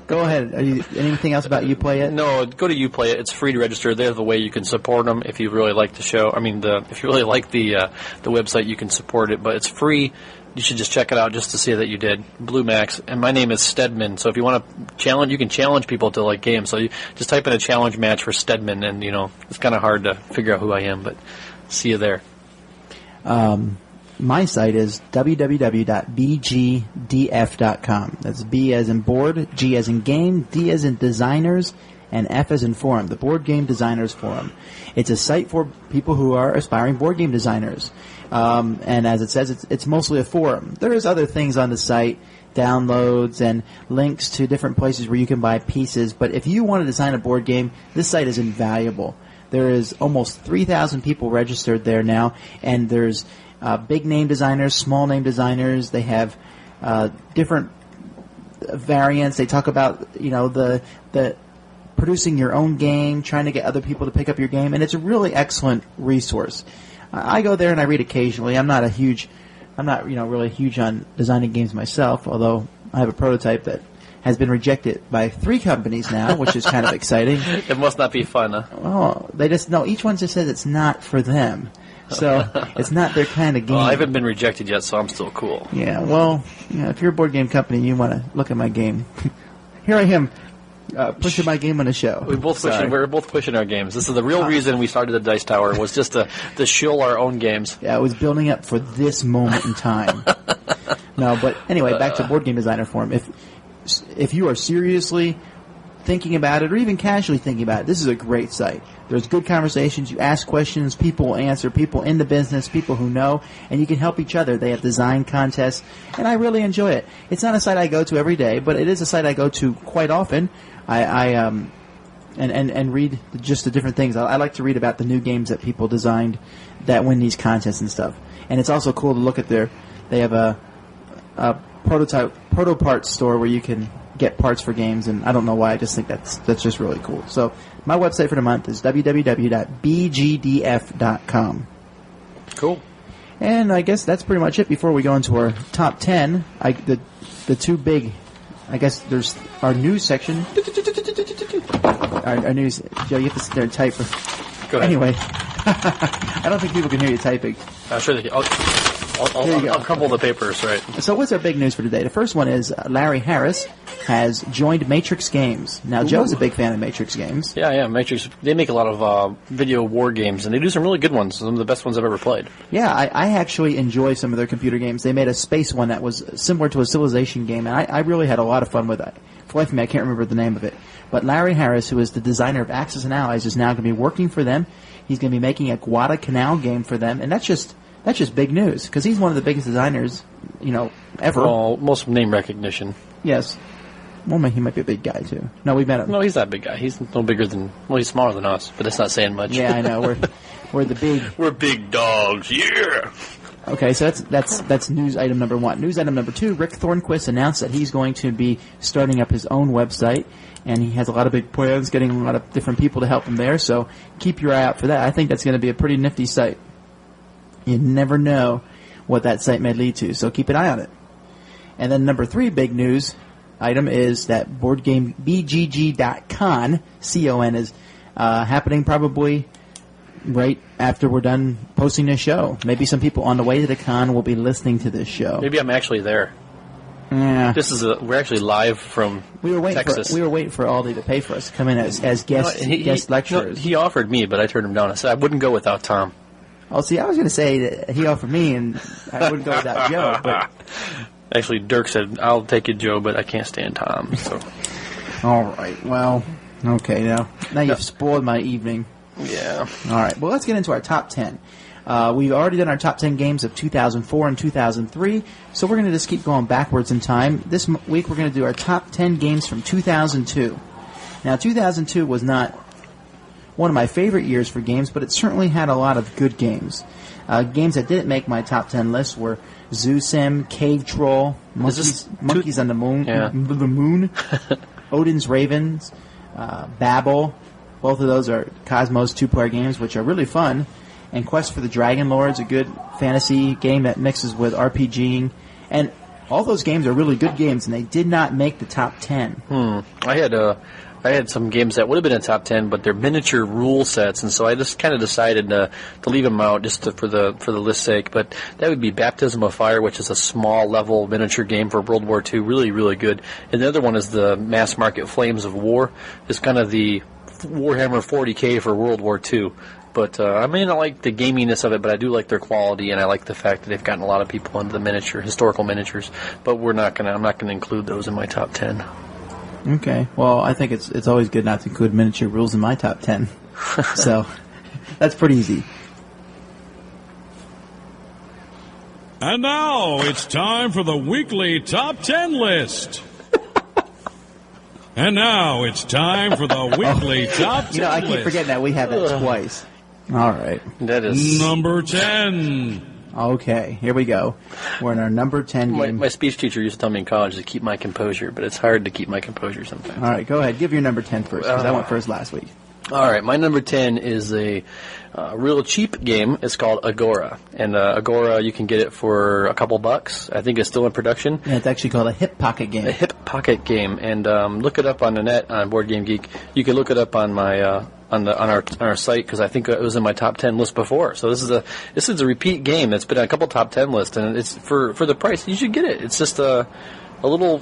go ahead. Anything else about Uplay It? No, go to Uplay It. It's free to register. There's the way you can support them if you really like the show. If you really like the website, you can support it. But it's free. You should just check it out just to see that you did. Blue Max, and my name is Stedman. So if you want to challenge, you can challenge people to like games. So you just type in a challenge match for Stedman, and it's kind of hard to figure out who I am. But see you there. My site is www.bgdf.com. That's B as in board, G as in game, D as in designers, and F as in forum, the Board Game Designers Forum. It's a site for people who are aspiring board game designers. And as it says, it's mostly a forum. There is other things on the site, downloads and links to different places where you can buy pieces. But if you want to design a board game, this site is invaluable. There is almost 3,000 people registered there now, and there's big name designers, small name designers. They have different variants. They talk about the producing your own game, trying to get other people to pick up your game, and it's a really excellent resource. I go there and I read occasionally. I'm not really huge on designing games myself, although I have a prototype that has been rejected by 3 companies now, which is kind of exciting. It must not be fun, huh? Oh, each one just says it's not for them. So it's not their kind of game. Well, I haven't been rejected yet, so I'm still cool. Yeah, well, if you're a board game company and you want to look at my game, here I am pushing my game on the show. We're both pushing our games. This is the real reason we started the Dice Tower, was just to shill our own games. Yeah, I was building up for this moment in time. No, but anyway, back to Board Game Designer Forum. If you are seriously thinking about it, or even casually thinking about it, this is a great site. There's good conversations. You ask questions, people will answer, people in the business, people who know, and you can help each other. They have design contests, and I really enjoy it. It's not a site I go to every day, but it is a site I go to quite often. And read just the different things. I like to read about the new games that people designed that win these contests and stuff. And it's also cool to look at they have a proto parts store where you can get parts for games, and I don't know why, I just think that's just really cool. So my website for the month is www.bgdf.com. Cool. And I guess that's pretty much it. Before we go into our top 10, the two big, I guess there's our news section. Our news. Joe, you have to sit there and type. Go ahead. Anyway, I don't think people can hear you typing. Sure they can. I'll crumple the papers, right. So what's our big news for today? The first one is Larry Harris has joined Matrix Games. Now, Joe's a big fan of Matrix Games. Yeah, Matrix. They make a lot of video war games, and they do some really good ones, some of the best ones I've ever played. Yeah, I actually enjoy some of their computer games. They made a space one that was similar to a Civilization game, and I really had a lot of fun with it. For life of me, I can't remember the name of it. But Larry Harris, who is the designer of Axis and Allies, is now going to be working for them. He's going to be making a Guadalcanal game for them, and that's just big news, because he's one of the biggest designers, ever. Well, most name recognition. Yes. Well, he might be a big guy, too. No, we met him. No, he's not a big guy. He's no bigger than, he's smaller than us, but that's not saying much. Yeah, I know. We're the big... We're big dogs, yeah! Okay, so that's news item number 1. News item number 2, Rick Thornquist announced that he's going to be starting up his own website, and he has a lot of big plans, getting a lot of different people to help him there, so keep your eye out for that. I think that's going to be a pretty nifty site. You never know what that site may lead to, so keep an eye on it. And then number 3 big news item is that BoardGameBGG.con, C-O-N, is happening probably right after we're done posting this show. Maybe some people on the way to the con will be listening to this show. Maybe I'm actually there. Yeah. We're actually live from Texas. We were waiting for Aldi to pay for us to come in as guest lecturers. He offered me, but I turned him down. I said I wouldn't go without Tom. Oh, see, I was going to say that he offered me, and I wouldn't go without Joe. But actually, Dirk said, "I'll take you, Joe, but I can't stand Tom." So, all right. Well, okay. Now you've spoiled my evening. Yeah. All right. Well, let's get into our top 10. We've already done our top 10 games of 2004 and 2003, so we're going to just keep going backwards in time. This week, we're going to do our top 10 games from 2002. Now, 2002 was not one of my favorite years for games, but it certainly had a lot of good games. Games that didn't make my top 10 list were Zoo Sim, Cave Troll, Monkeys on the Moon, the Moon, Odin's Ravens, Babel. Both of those are Cosmos 2-player games, which are really fun. And Quest for the Dragon Lords, a good fantasy game that mixes with RPGing. And all those games are really good games, and they did not make the top 10. I had some games that would have been in top 10, but they're miniature rule sets, and so I just kind of decided to leave them out just for the list's sake. But that would be Baptism of Fire, which is a small level miniature game for World War II, really, really good. And the other one is the mass market Flames of War. It's kind of the Warhammer 40K for World War II. But I may not like the gaminess of it, but I do like their quality, and I like the fact that they've gotten a lot of people into the historical miniatures. But I'm not gonna include those in my top 10. Okay. Well, I think it's always good not to include miniature rules in my top 10. So that's pretty easy. And now it's time for the weekly top 10 list. And now it's time for the weekly top 10 list. I keep forgetting that we have that twice. All right. That is number 10. Okay, here we go. We're in our number 10 game. My speech teacher used to tell me in college to keep my composure, but it's hard to keep my composure sometimes. All right, go ahead. Give your number 10 first, because I went first last week. All right, my number 10 is a real cheap game. It's called Agora. And Agora, you can get it for a couple bucks. I think it's still in production. Yeah, it's actually called a hip pocket game. A hip pocket game. And look it up on the net, on Board Game Geek. You can look it up on my... on our site, because I think it was in my top 10 list before. So this is a repeat game that's been on a couple top 10 lists, and it's for the price you should get it. It's just a little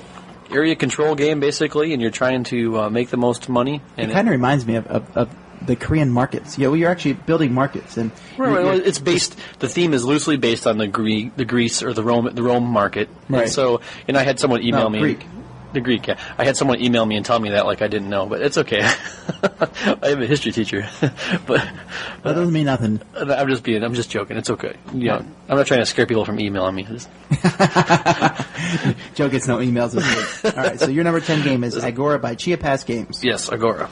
area control game basically, and you're trying to make the most money. And it kind of reminds me of the Korean markets. Yeah, well, you're actually building markets, and it's based. The theme is loosely based on the Greece or the Rome market. Right. And so, and I had someone email me. Greek. The Greek, yeah. I had someone email me and tell me that like I didn't know, but it's okay. I am a history teacher, but that doesn't mean nothing. I'm just joking. It's okay. You know, I'm not trying to scare people from emailing me. Joe gets no emails this week. All right, so your number 10 game is Agora by Chia Pass Games. Yes, Agora.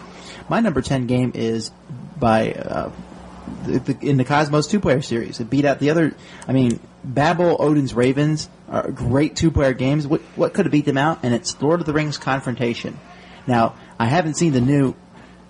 My number 10 game is by in the Cosmos 2-player series. It beat out the other. I mean, Babel, Odin's Ravens are great 2-player games. What could have beat them out? And it's Lord of the Rings Confrontation. Now, I haven't seen the new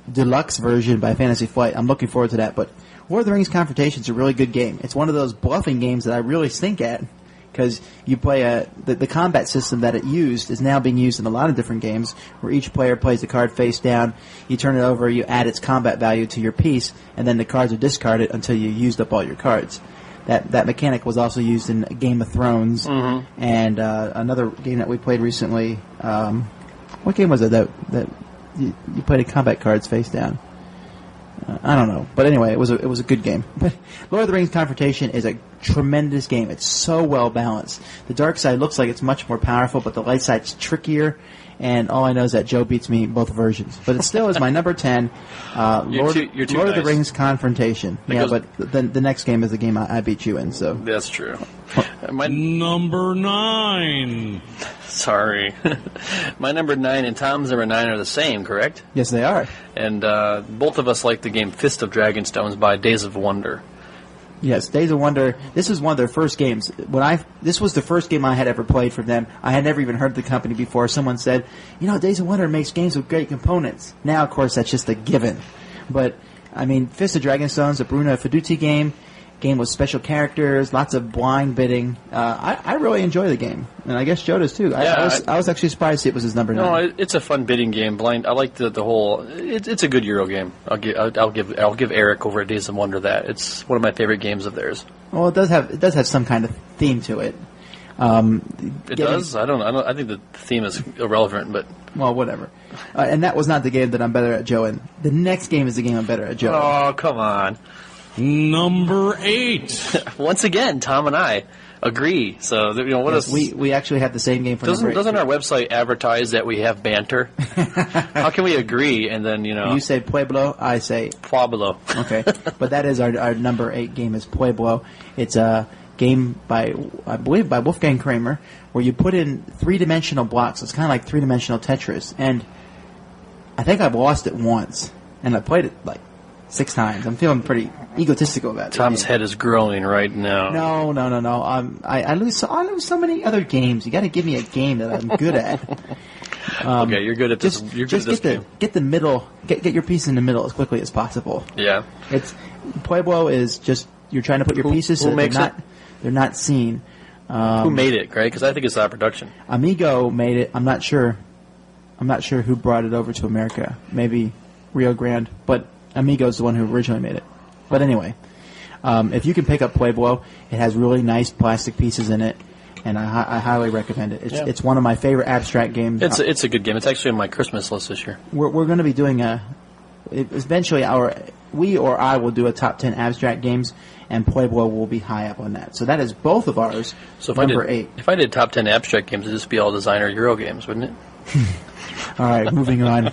deluxe version by Fantasy Flight. I'm looking forward to that. But Lord of the Rings Confrontation is a really good game. It's one of those bluffing games that I really stink at, because you play the combat system that it used is now being used in a lot of different games, where each player plays the card face down, you turn it over, you add its combat value to your piece, and then the cards are discarded until you used up all your cards. That mechanic was also used in Game of Thrones, and another game that we played recently. What game was it that you played combat cards face down? I don't know, but anyway, it was a good game. But Lord of the Rings Confrontation is a tremendous game. It's so well balanced. The dark side looks like it's much more powerful, but the light side's trickier. And all I know is that Joe beats me in both versions. But it still is my number 10, Lord of the Rings Confrontation. But the next game is the game I beat you in. So that's true. My number 9. Sorry. My number 9 and Tom's number 9 are the same, correct? Yes, they are. And both of us like the game Fist of Dragonstones by Days of Wonder. Yes, Days of Wonder. This is one of their first games. This was the first game I had ever played from them. I had never even heard of the company before. Someone said, Days of Wonder makes games with great components. Now, of course, that's just a given. But, I mean, Fist of Dragonstones, a Bruno Fiduti game with special characters, lots of blind bidding. I really enjoy the game, and I guess Joe does too. Yeah, I was actually surprised it was his number 9. No, it's a fun bidding game. Blind. I like the whole. It's a good Euro game. I'll give Eric over at Days of Wonder that. It's one of my favorite games of theirs. Well, it does have some kind of theme to it. It does. I don't. I think the theme is irrelevant, but well, whatever. And that was not the game that I'm better at Joe in. The next game is the game I'm better at Joe. Oh, come on. Number 8. Once again, Tom and I agree. So what yes, we actually have the same game for number 8. Doesn't our website advertise that we have banter? How can we agree and then You say Pueblo, I say Pueblo. Okay, but that is our number 8 game is Pueblo. It's a game by Wolfgang Kramer, where you put in 3-dimensional blocks. It's kind of like 3-dimensional Tetris, and I think I've lost it once, and I played it like 6 times. I'm feeling pretty egotistical about it. Tom's head is growing right now. No. I lose so many other games. You got to give me a game that I'm good at. Okay, you're good at this. You're good at this game. Get the middle. Get your piece in the middle as quickly as possible. Yeah. Pueblo is just you're trying to put your pieces so they're not seen. Who made it, Greg? Because I think it's out of production. Amigo made it. I'm not sure who brought it over to America. Maybe Rio Grande, but Amigo's the one who originally made it. But anyway, if you can pick up Pueblo, it has really nice plastic pieces in it, and I highly recommend it. It's one of my favorite abstract games. It's a good game. It's actually on my Christmas list this year. We're going to be doing eventually we or I will do a top 10 abstract games, and Pueblo will be high up on that. So that is both of ours. So number 8. If I did top 10 abstract games, it'd just be all designer Euro games, wouldn't it? All right, moving on.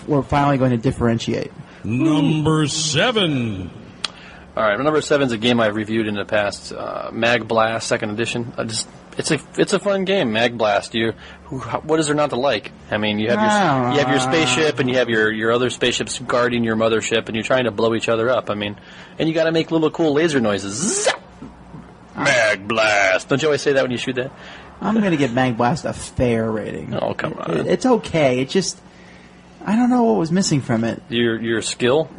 We're finally going to differentiate. Number 7. All right, number 7 is a game I've reviewed in the past. Mag Blast, 2nd edition. It's a fun game, Mag Blast. What is there not to like? I mean, you have your spaceship, and you have your other spaceships guarding your mothership, and you're trying to blow each other up. I mean, and you got to make little cool laser noises. Zap! Mag Blast. Don't you always say that when you shoot that? I'm going to give Mag Blast a fair rating. Oh, come on. It's okay. It just, I don't know what was missing from it. Your skill?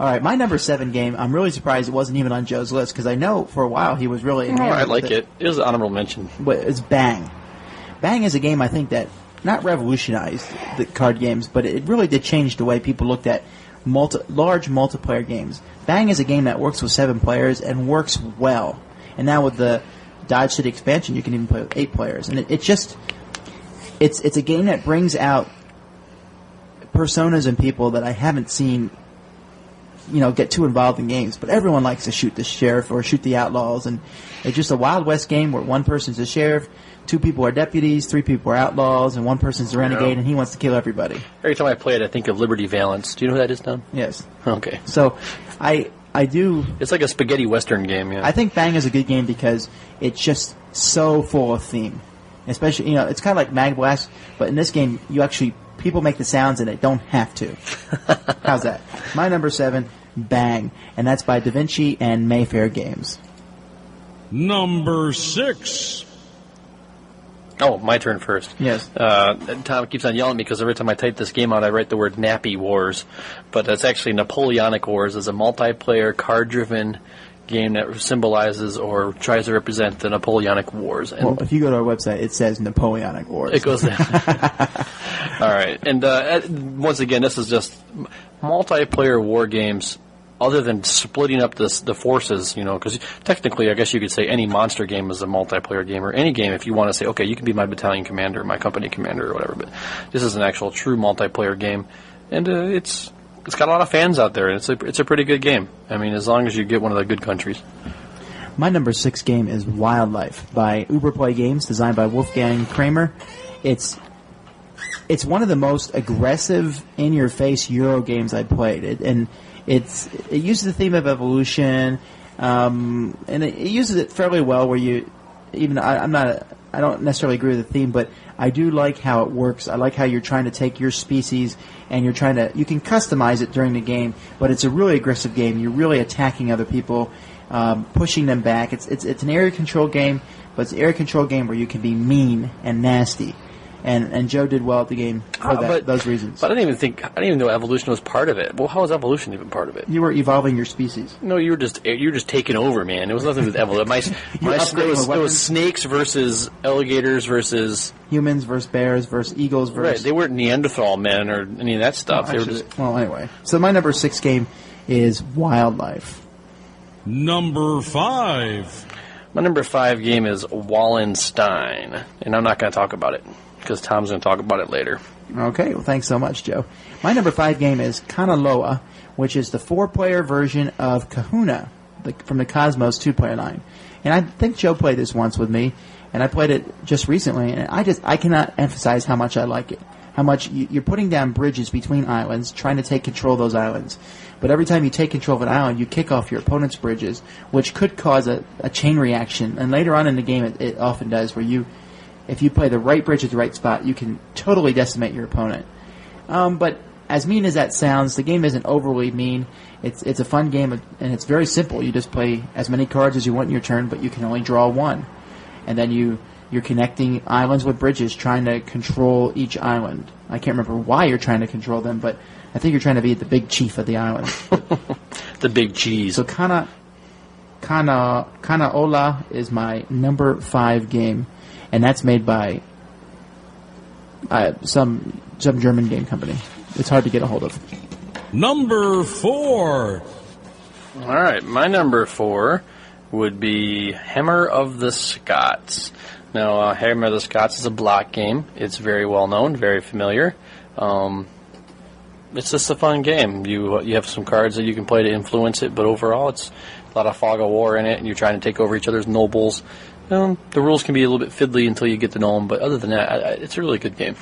All right, my number 7 game, I'm really surprised it wasn't even on Joe's list, because I know for a while he was really enamored I like with it. It was an honorable mention. But it's Bang. Bang is a game I think that not revolutionized the card games, but it really did change the way people looked at large multiplayer games. Bang is a game that works with 7 players and works well. And now with the Dodge City expansion, you can even play with 8 players. And it's a game that brings out personas and people that I haven't seen, get too involved in games. But everyone likes to shoot the sheriff or shoot the outlaws. And it's just a Wild West game where one person's the sheriff, 2 people are deputies, 3 people are outlaws, and 1 person's the renegade, and he wants to kill everybody. Every time I play it, I think of Liberty Valance. Do you know who that is, Tom? Yes. Okay. So, I do... It's like a spaghetti western game, yeah. I think Bang is a good game because it's just so full of theme. Especially, it's kind of like Mag Blast, but in this game, people make the sounds and they don't have to. How's that? My number 7, Bang, and that's by Da Vinci and Mayfair Games. Number 6. Oh, my turn first. Yes. Tom keeps on yelling at me because every time I type this game out, I write the word Nappy Wars. But that's actually Napoleonic Wars. It's a multiplayer, card-driven game that symbolizes or tries to represent the Napoleonic Wars. And well, if you go to our website, it says Napoleonic Wars. It goes there. All right. And once again, this is just multiplayer war games. Other than splitting up the forces, because technically, I guess you could say any monster game is a multiplayer game, or any game if you want to say, okay, you can be my battalion commander, my company commander, or whatever. But this is an actual true multiplayer game, and it's got a lot of fans out there, and it's a pretty good game. I mean, as long as you get one of the good countries. My number 6 game is Wildlife by Uberplay Games, designed by Wolfgang Kramer. It's one of the most aggressive, in-your-face Euro games I played, It uses the theme of evolution, and it uses it fairly well. Where I don't necessarily agree with the theme, but I do like how it works. I like how you're trying to take your species and you can customize it during the game. But it's a really aggressive game. You're really attacking other people, pushing them back. It's an area control game, but it's an area control game where you can be mean and nasty. And Joe did well at the game for those reasons. But I didn't even know evolution was part of it. Well, how is evolution even part of it? You were evolving your species. No, you were just taking over, man. It was nothing with evolution. It was snakes versus alligators versus humans versus bears versus eagles versus. Right, they weren't Neanderthal men or any of that stuff. Well, anyway. So my number 6 game is Wildlife. Number 5. My number 5 game is Wallenstein, and I'm not going to talk about it, because Tom's going to talk about it later. Okay, well, thanks so much, Joe. My number 5 game is Kanaloa, which is the 4-player version of Kahuna from the Cosmos 2-player line. And I think Joe played this once with me, and I played it just recently, and I cannot emphasize how much I like it. How much you're putting down bridges between islands, trying to take control of those islands. But every time you take control of an island, you kick off your opponent's bridges, which could cause a chain reaction. And later on in the game, it often does, where if you play the right bridge at the right spot, you can totally decimate your opponent. But as mean as that sounds, the game isn't overly mean. It's a fun game, and it's very simple. You just play as many cards as you want in your turn, but you can only draw 1. And then you're connecting islands with bridges, trying to control each island. I can't remember why you're trying to control them, but I think you're trying to be the big chief of the island. The big cheese. So Kanaola is my number 5 game. And that's made by some German game company. It's hard to get a hold of. Number 4. All right, my number 4 would be Hammer of the Scots. Now, Hammer of the Scots is a block game. It's very well known, very familiar. It's just a fun game. You have some cards that you can play to influence it, but overall, it's a lot of fog of war in it, and you're trying to take over each other's nobles. The rules can be a little bit fiddly until you get to know them, but other than that, it's a really good game.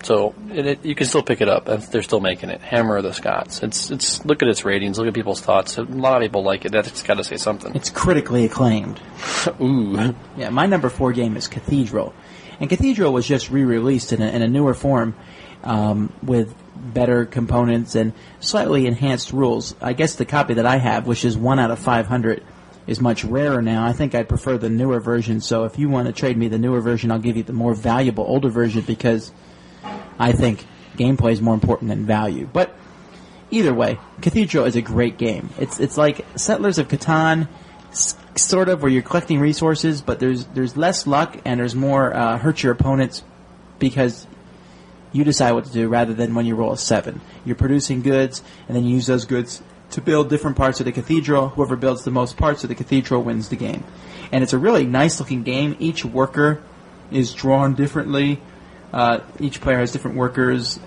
So you can still pick it up. They're still making it. Hammer of the Scots. It's look at its ratings. Look at people's thoughts. A lot of people like it. That's got to say something. It's critically acclaimed. Ooh. Yeah, my number 4 game is Cathedral, and Cathedral was just re-released in a newer form with better components and slightly enhanced rules. I guess the copy that I have, which is 1 out of 500, is much rarer now. I think I'd prefer the newer version. So if you want to trade me the newer version, I'll give you the more valuable older version because I think gameplay is more important than value. But either way, Cathedral is a great game. It's like Settlers of Catan, sort of, where you're collecting resources, but there's less luck and there's more hurt your opponents because you decide what to do rather than when you roll a 7. You're producing goods, and then you use those goods to build different parts of the cathedral. Whoever builds the most parts of the cathedral wins the game. And it's a really nice-looking game. Each worker is drawn differently. Each player has different workers.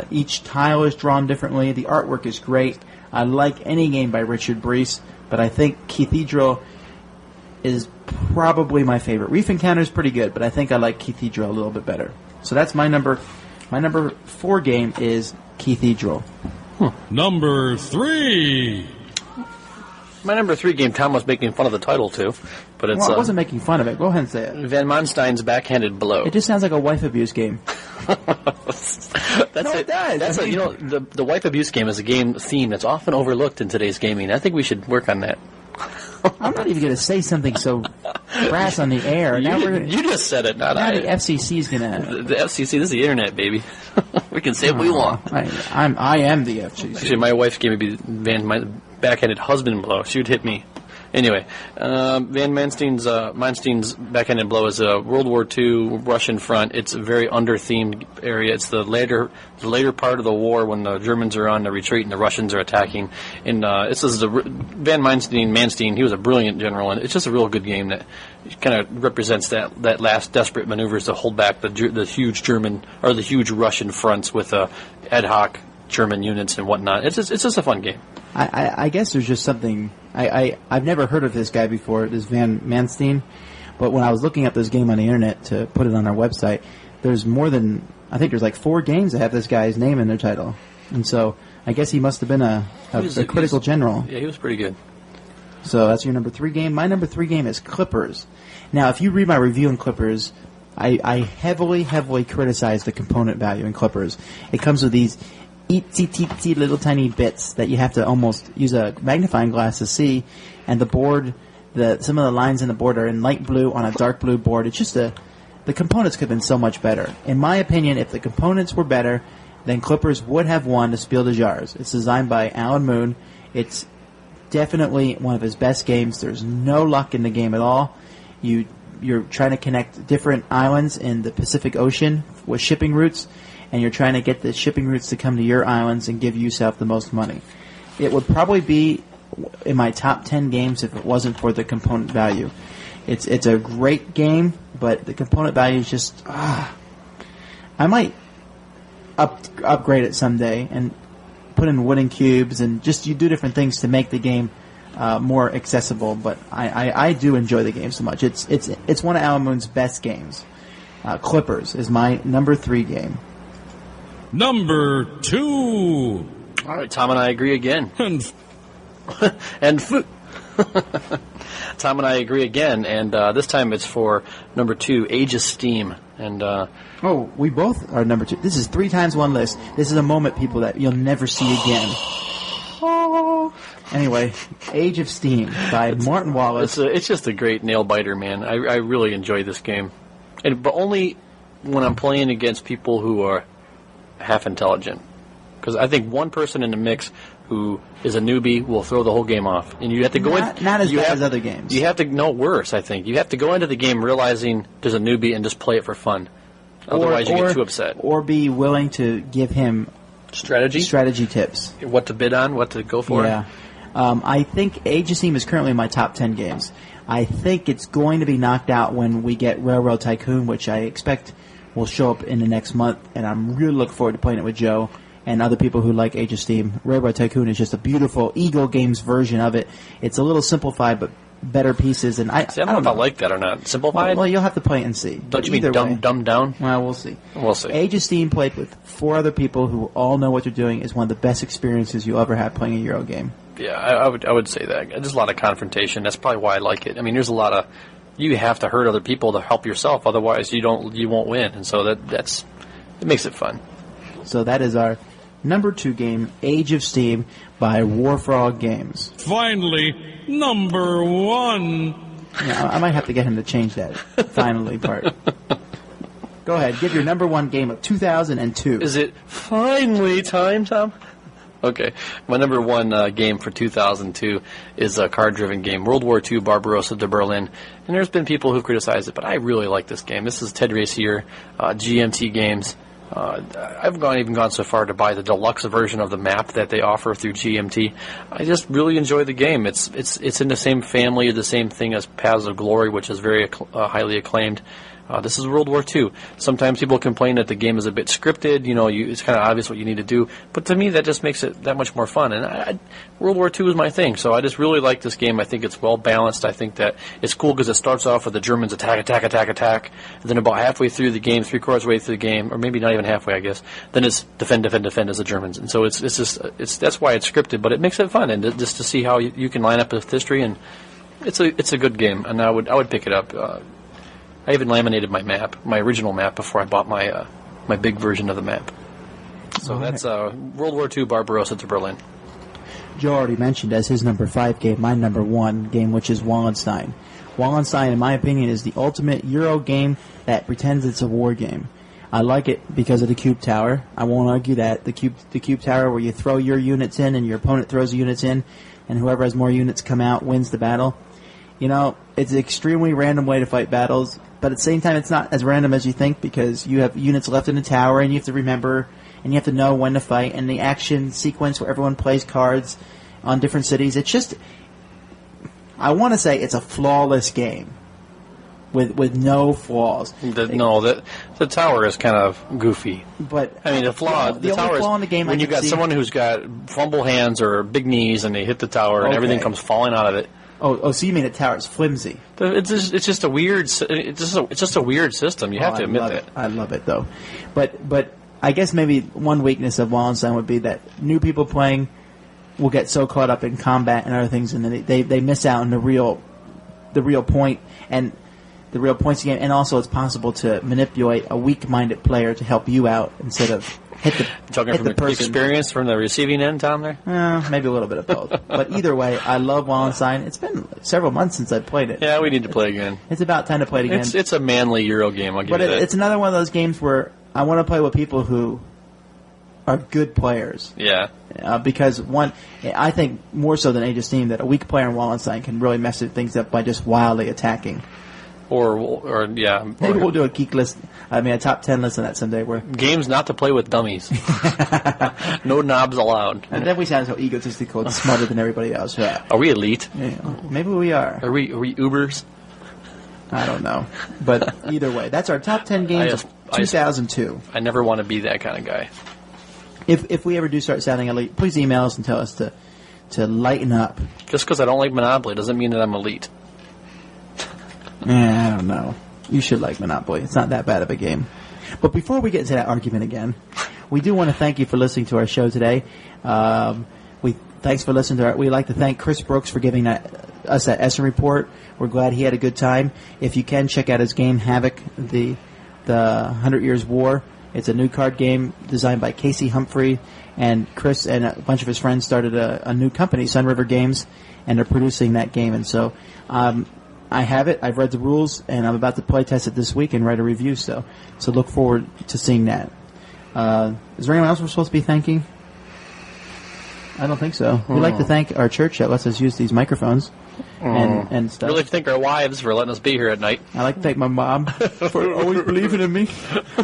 Each tile is drawn differently. The artwork is great. I like any game by Richard Breese, but I think Cathedral is probably my favorite. Reef Encounter is pretty good, but I think I like Cathedral a little bit better. So that's my number. My number 4 game is Cathedral. Number 3. My number 3 game, Tom was making fun of the title too, but it's. Well, I wasn't making fun of it. Go ahead and say it. Van Manstein's Backhanded Blow. It just sounds like a wife abuse game. It does. That's the wife abuse game is a game theme that's often overlooked in today's gaming. I think we should work on that. I'm not even going to say something so crass on the air. You just said it, not I. Now the FCC is going to... The FCC, this is the internet, baby. We can say what we want. I am the FCC. Actually, my wife gave me my backhanded husband blow. She would hit me. Anyway, Van Manstein's Backhanded Blow is a World War II Russian front. It's a very under-themed area. It's the later part of the war when the Germans are on the retreat and the Russians are attacking. And this is Van Manstein. He was a brilliant general, and it's just a real good game that kind of represents that last desperate maneuvers to hold back the huge German or the huge Russian fronts with ad hoc German units and whatnot. It's just a fun game. I guess there's just something... I've never heard of this guy before, this Van Manstein, but when I was looking up this game on the internet to put it on our website, there's more than... I think there's like 4 games that have this guy's name in their title. And so I guess he must have been a critical general. Yeah, he was pretty good. So that's your number 3 game. My number 3 game is Clippers. Now, if you read my review on Clippers, I heavily criticize the component value in Clippers. It comes with these itsy-teensy little tiny bits that you have to almost use a magnifying glass to see, and the board, some of the lines in the board are in light blue on a dark blue board. It's just the components could have been so much better. In my opinion, if the components were better, then Clippers would have won the Spiel des Jahres. It's designed by Alan Moon. It's definitely one of his best games. There's no luck in the game at all. You're trying to connect different islands in the Pacific Ocean with shipping routes, and you're trying to get the shipping routes to come to your islands and give yourself the most money. It would probably be in my top 10 games if it wasn't for the component value. It's a great game, but the component value is just... I might upgrade it someday and put in wooden cubes and just you do different things to make the game more accessible, but I do enjoy the game so much. It's one of Alan Moon's best games. Clippers is my number 3 game. Number 2. All right, Tom and I agree again. Tom and I agree again, and this time it's for number 2, Age of Steam. And we both are number 2. This is 3 times one list. This is a moment, people, that you'll never see again. Anyway, Age of Steam by Martin Wallace. It's just a great nail biter, man. I really enjoy this game, but only when I'm playing against people who are half intelligent. Because I think one person in the mix who is a newbie will throw the whole game off, and you have to go not as bad as other games. You have to know worse. I think you have to go into the game realizing there's a newbie and just play it for fun. Otherwise, you get too upset. Or be willing to give him strategy tips. What to bid on, what to go for. Yeah. I think Age of Steam is currently in my top 10 games. I think it's going to be knocked out when we get Railroad Tycoon, which I expect will show up in the next month, and I'm really looking forward to playing it with Joe and other people who like Age of Steam. Railroad Tycoon is just a beautiful Eagle Games version of it. It's a little simplified, but better pieces. And I don't know if I like that or not. Simplified? Well, you'll have to play it and see. Don't you mean dumbed down? Well, we'll see. We'll see. Age of Steam, played with 4 other people who all know what they're doing, is one of the best experiences you'll ever have playing a Euro game. Yeah, I would say that. There's a lot of confrontation. That's probably why I like it. I mean, there's a lot of... You have to hurt other people to help yourself, otherwise you won't win. And so it makes it fun. So that is our number 2 game, Age of Steam by Warfrog Games. Finally, number 1. Yeah, I might have to get him to change that finally part. Go ahead, give your number 1 game of 2002. Is it finally time, Tom? Okay. My number 1 game for 2002 is a card-driven game, World War II Barbarossa de Berlin. And there's been people who criticize it, but I really like this game. This is Ted Racier, GMT Games. I've even gone so far to buy the deluxe version of the map that they offer through GMT. I just really enjoy the game. It's in the same family, the same thing as Paths of Glory, which is very highly acclaimed. This is World War II. Sometimes people complain that the game is a bit scripted. It's kind of obvious what you need to do. But to me, that just makes it that much more fun. And World War II is my thing. So I just really like this game. I think it's well balanced. I think that it's cool because it starts off with the Germans attack. And then about halfway through the game, 3/4 way through the game, or maybe not even halfway, I guess, then it's defend as the Germans. And so it's that's why it's scripted. But it makes it fun. And just to see how you can line up with history. And it's a good game. And I would pick it up. I even laminated my original map, before I bought my big version of the map. So that's World War II Barbarossa to Berlin. Joe already mentioned as his number 5 game, my number 1 game, which is Wallenstein. Wallenstein, in my opinion, is the ultimate Euro game that pretends it's a war game. I like it because of the cube tower. I won't argue that. The cube tower where you throw your units in and your opponent throws the units in, and whoever has more units come out wins the battle. It's an extremely random way to fight battles, but at the same time, it's not as random as you think because you have units left in the tower, and you have to remember, and you have to know when to fight, and the action sequence where everyone plays cards on different cities. It's just, I want to say it's a flawless game with no flaws. The tower is kind of goofy. But I mean, the only tower flaw is in the game when you got someone who's got fumble hands or big knees, and they hit the tower, and everything comes falling out of it. Oh, so you mean the tower's flimsy? It's just a weird. It's just a weird system. You have to admit that. I love it though, but I guess maybe one weakness of Wallenstein would be that new people playing will get so caught up in combat and other things, and then they miss out on the real point and the real points of the game. And also, it's possible to manipulate a weak-minded player to help you out instead of hit the person. Experience from the receiving end, Tom, there? Maybe a little bit of both. But either way, I love Wallenstein. It's been several months since I played it. Yeah, we need to play again. It's about time to play it again. It's a manly Euro game, I'll give you that. It's another one of those games where I want to play with people who are good players. Yeah. Because, I think more so than Age of Steam, that a weak player in Wallenstein can really mess things up by just wildly attacking. Maybe we'll do a top 10 list on that someday. Where games not to play with dummies. No knobs allowed. And then we sound so egotistical and smarter than everybody else. Yeah. Are we elite? Yeah, maybe we are. Are we Ubers? I don't know. But either way, that's our top 10 games of 2002. I never want to be that kind of guy. If we ever do start sounding elite, please email us and tell us to lighten up. Just because I don't like Monopoly doesn't mean that I'm elite. I don't know. You should like Monopoly. It's not that bad of a game. But before we get into that argument again, we do want to thank you for listening to our show today. Thanks for listening to We'd like to thank Chris Brooks for giving us that Essen report. We're glad he had a good time. If you can, check out his game, Havoc, the 100 Years War. It's a new card game designed by Casey Humphrey. And Chris and a bunch of his friends started a new company, Sun River Games, and they're producing that game. And so I have it. I've read the rules, and I'm about to play test it this week and write a review. So look forward to seeing that. Is there anyone else we're supposed to be thanking? I don't think so. We'd like to thank our church that lets us use these microphones and stuff. Really like to thank our wives for letting us be here at night. I like to thank my mom for always believing in me.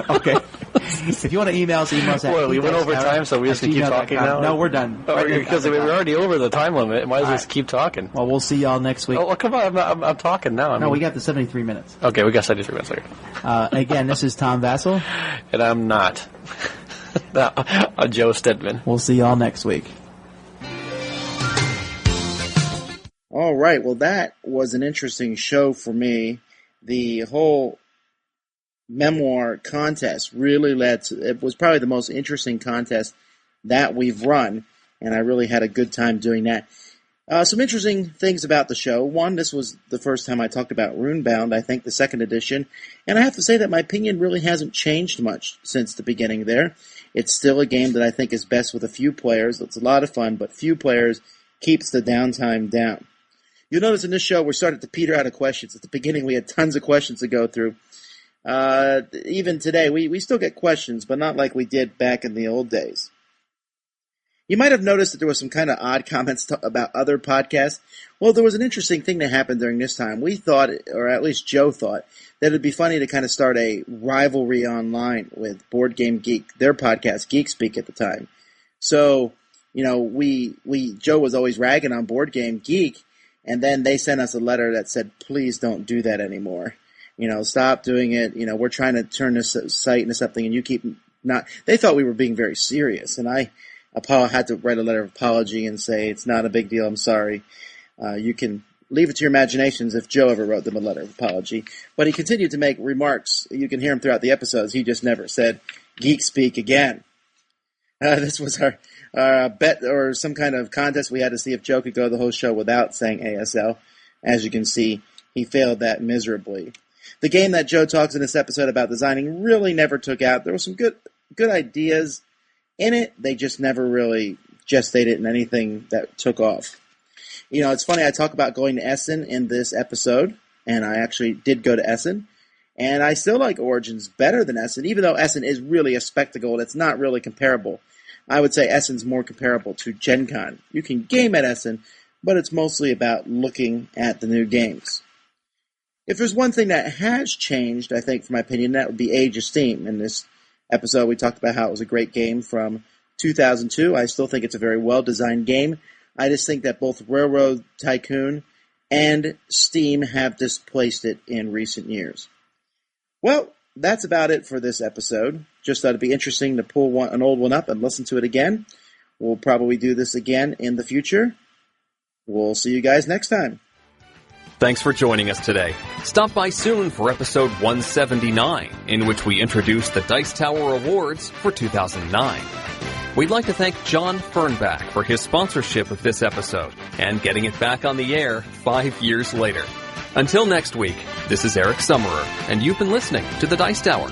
Okay. If you want to email us at Well, we went over time, so we just keep talking now? No, we're done. Because we were already over the time limit. Might as well just keep talking. Well, we'll see y'all next week. Oh, come on. I'm talking now. No, we got the 73 minutes. Okay, we got 73 minutes later. Again, this is Tom Vassell. And I'm not. Joe Stedman. We'll see y'all next week. All right. Well, that was an interesting show for me. The whole Memoir contest really it was probably the most interesting contest that we've run, and I really had a good time doing that. Some interesting things about the show. One, this was the first time I talked about Runebound, I think the second edition, and I have to say that my opinion really hasn't changed much since the beginning there. It's still a game that I think is best with a few players. It's a lot of fun, but few players keeps the downtime down. You'll notice in this show we're starting to peter out of questions. At the beginning we had tons of questions to go through. Even today we still get questions, but not like we did back in the old days. You might have noticed that there was some kind of odd comments about other podcasts. Well, there was an interesting thing that happened during this time. We thought, or at least Joe thought, that it'd be funny to kind of start a rivalry online with Board Game Geek, their podcast, Geek Speak at the time. So, Joe was always ragging on Board Game Geek, and then they sent us a letter that said, please don't do that anymore. Stop doing it. We're trying to turn this site into something, and you keep not. They thought we were being very serious, and I had to write a letter of apology and say, it's not a big deal, I'm sorry. You can leave it to your imaginations if Joe ever wrote them a letter of apology. But he continued to make remarks. You can hear him throughout the episodes. He just never said, Geek Speak again. This was our bet or some kind of contest. We had to see if Joe could go the whole show without saying ASL. As you can see, he failed that miserably. The game that Joe talks in this episode about designing really never took out. There were some good ideas in it. They just never really gestated in anything that took off. It's funny, I talk about going to Essen in this episode, and I actually did go to Essen, and I still like Origins better than Essen, even though Essen is really a spectacle. It's not really comparable. I would say Essen's more comparable to Gen Con. You can game at Essen, but it's mostly about looking at the new games. If there's one thing that has changed, I think, for my opinion, that would be Age of Steam. In this episode, we talked about how it was a great game from 2002. I still think it's a very well-designed game. I just think that both Railroad Tycoon and Steam have displaced it in recent years. Well, that's about it for this episode. Just thought it'd be interesting to pull an old one up and listen to it again. We'll probably do this again in the future. We'll see you guys next time. Thanks for joining us today. Stop by soon for episode 179, in which we introduce the Dice Tower Awards for 2009. We'd like to thank John Fernback for his sponsorship of this episode and getting it back on the air 5 years later. Until next week, this is Eric Summerer, and you've been listening to the Dice Tower.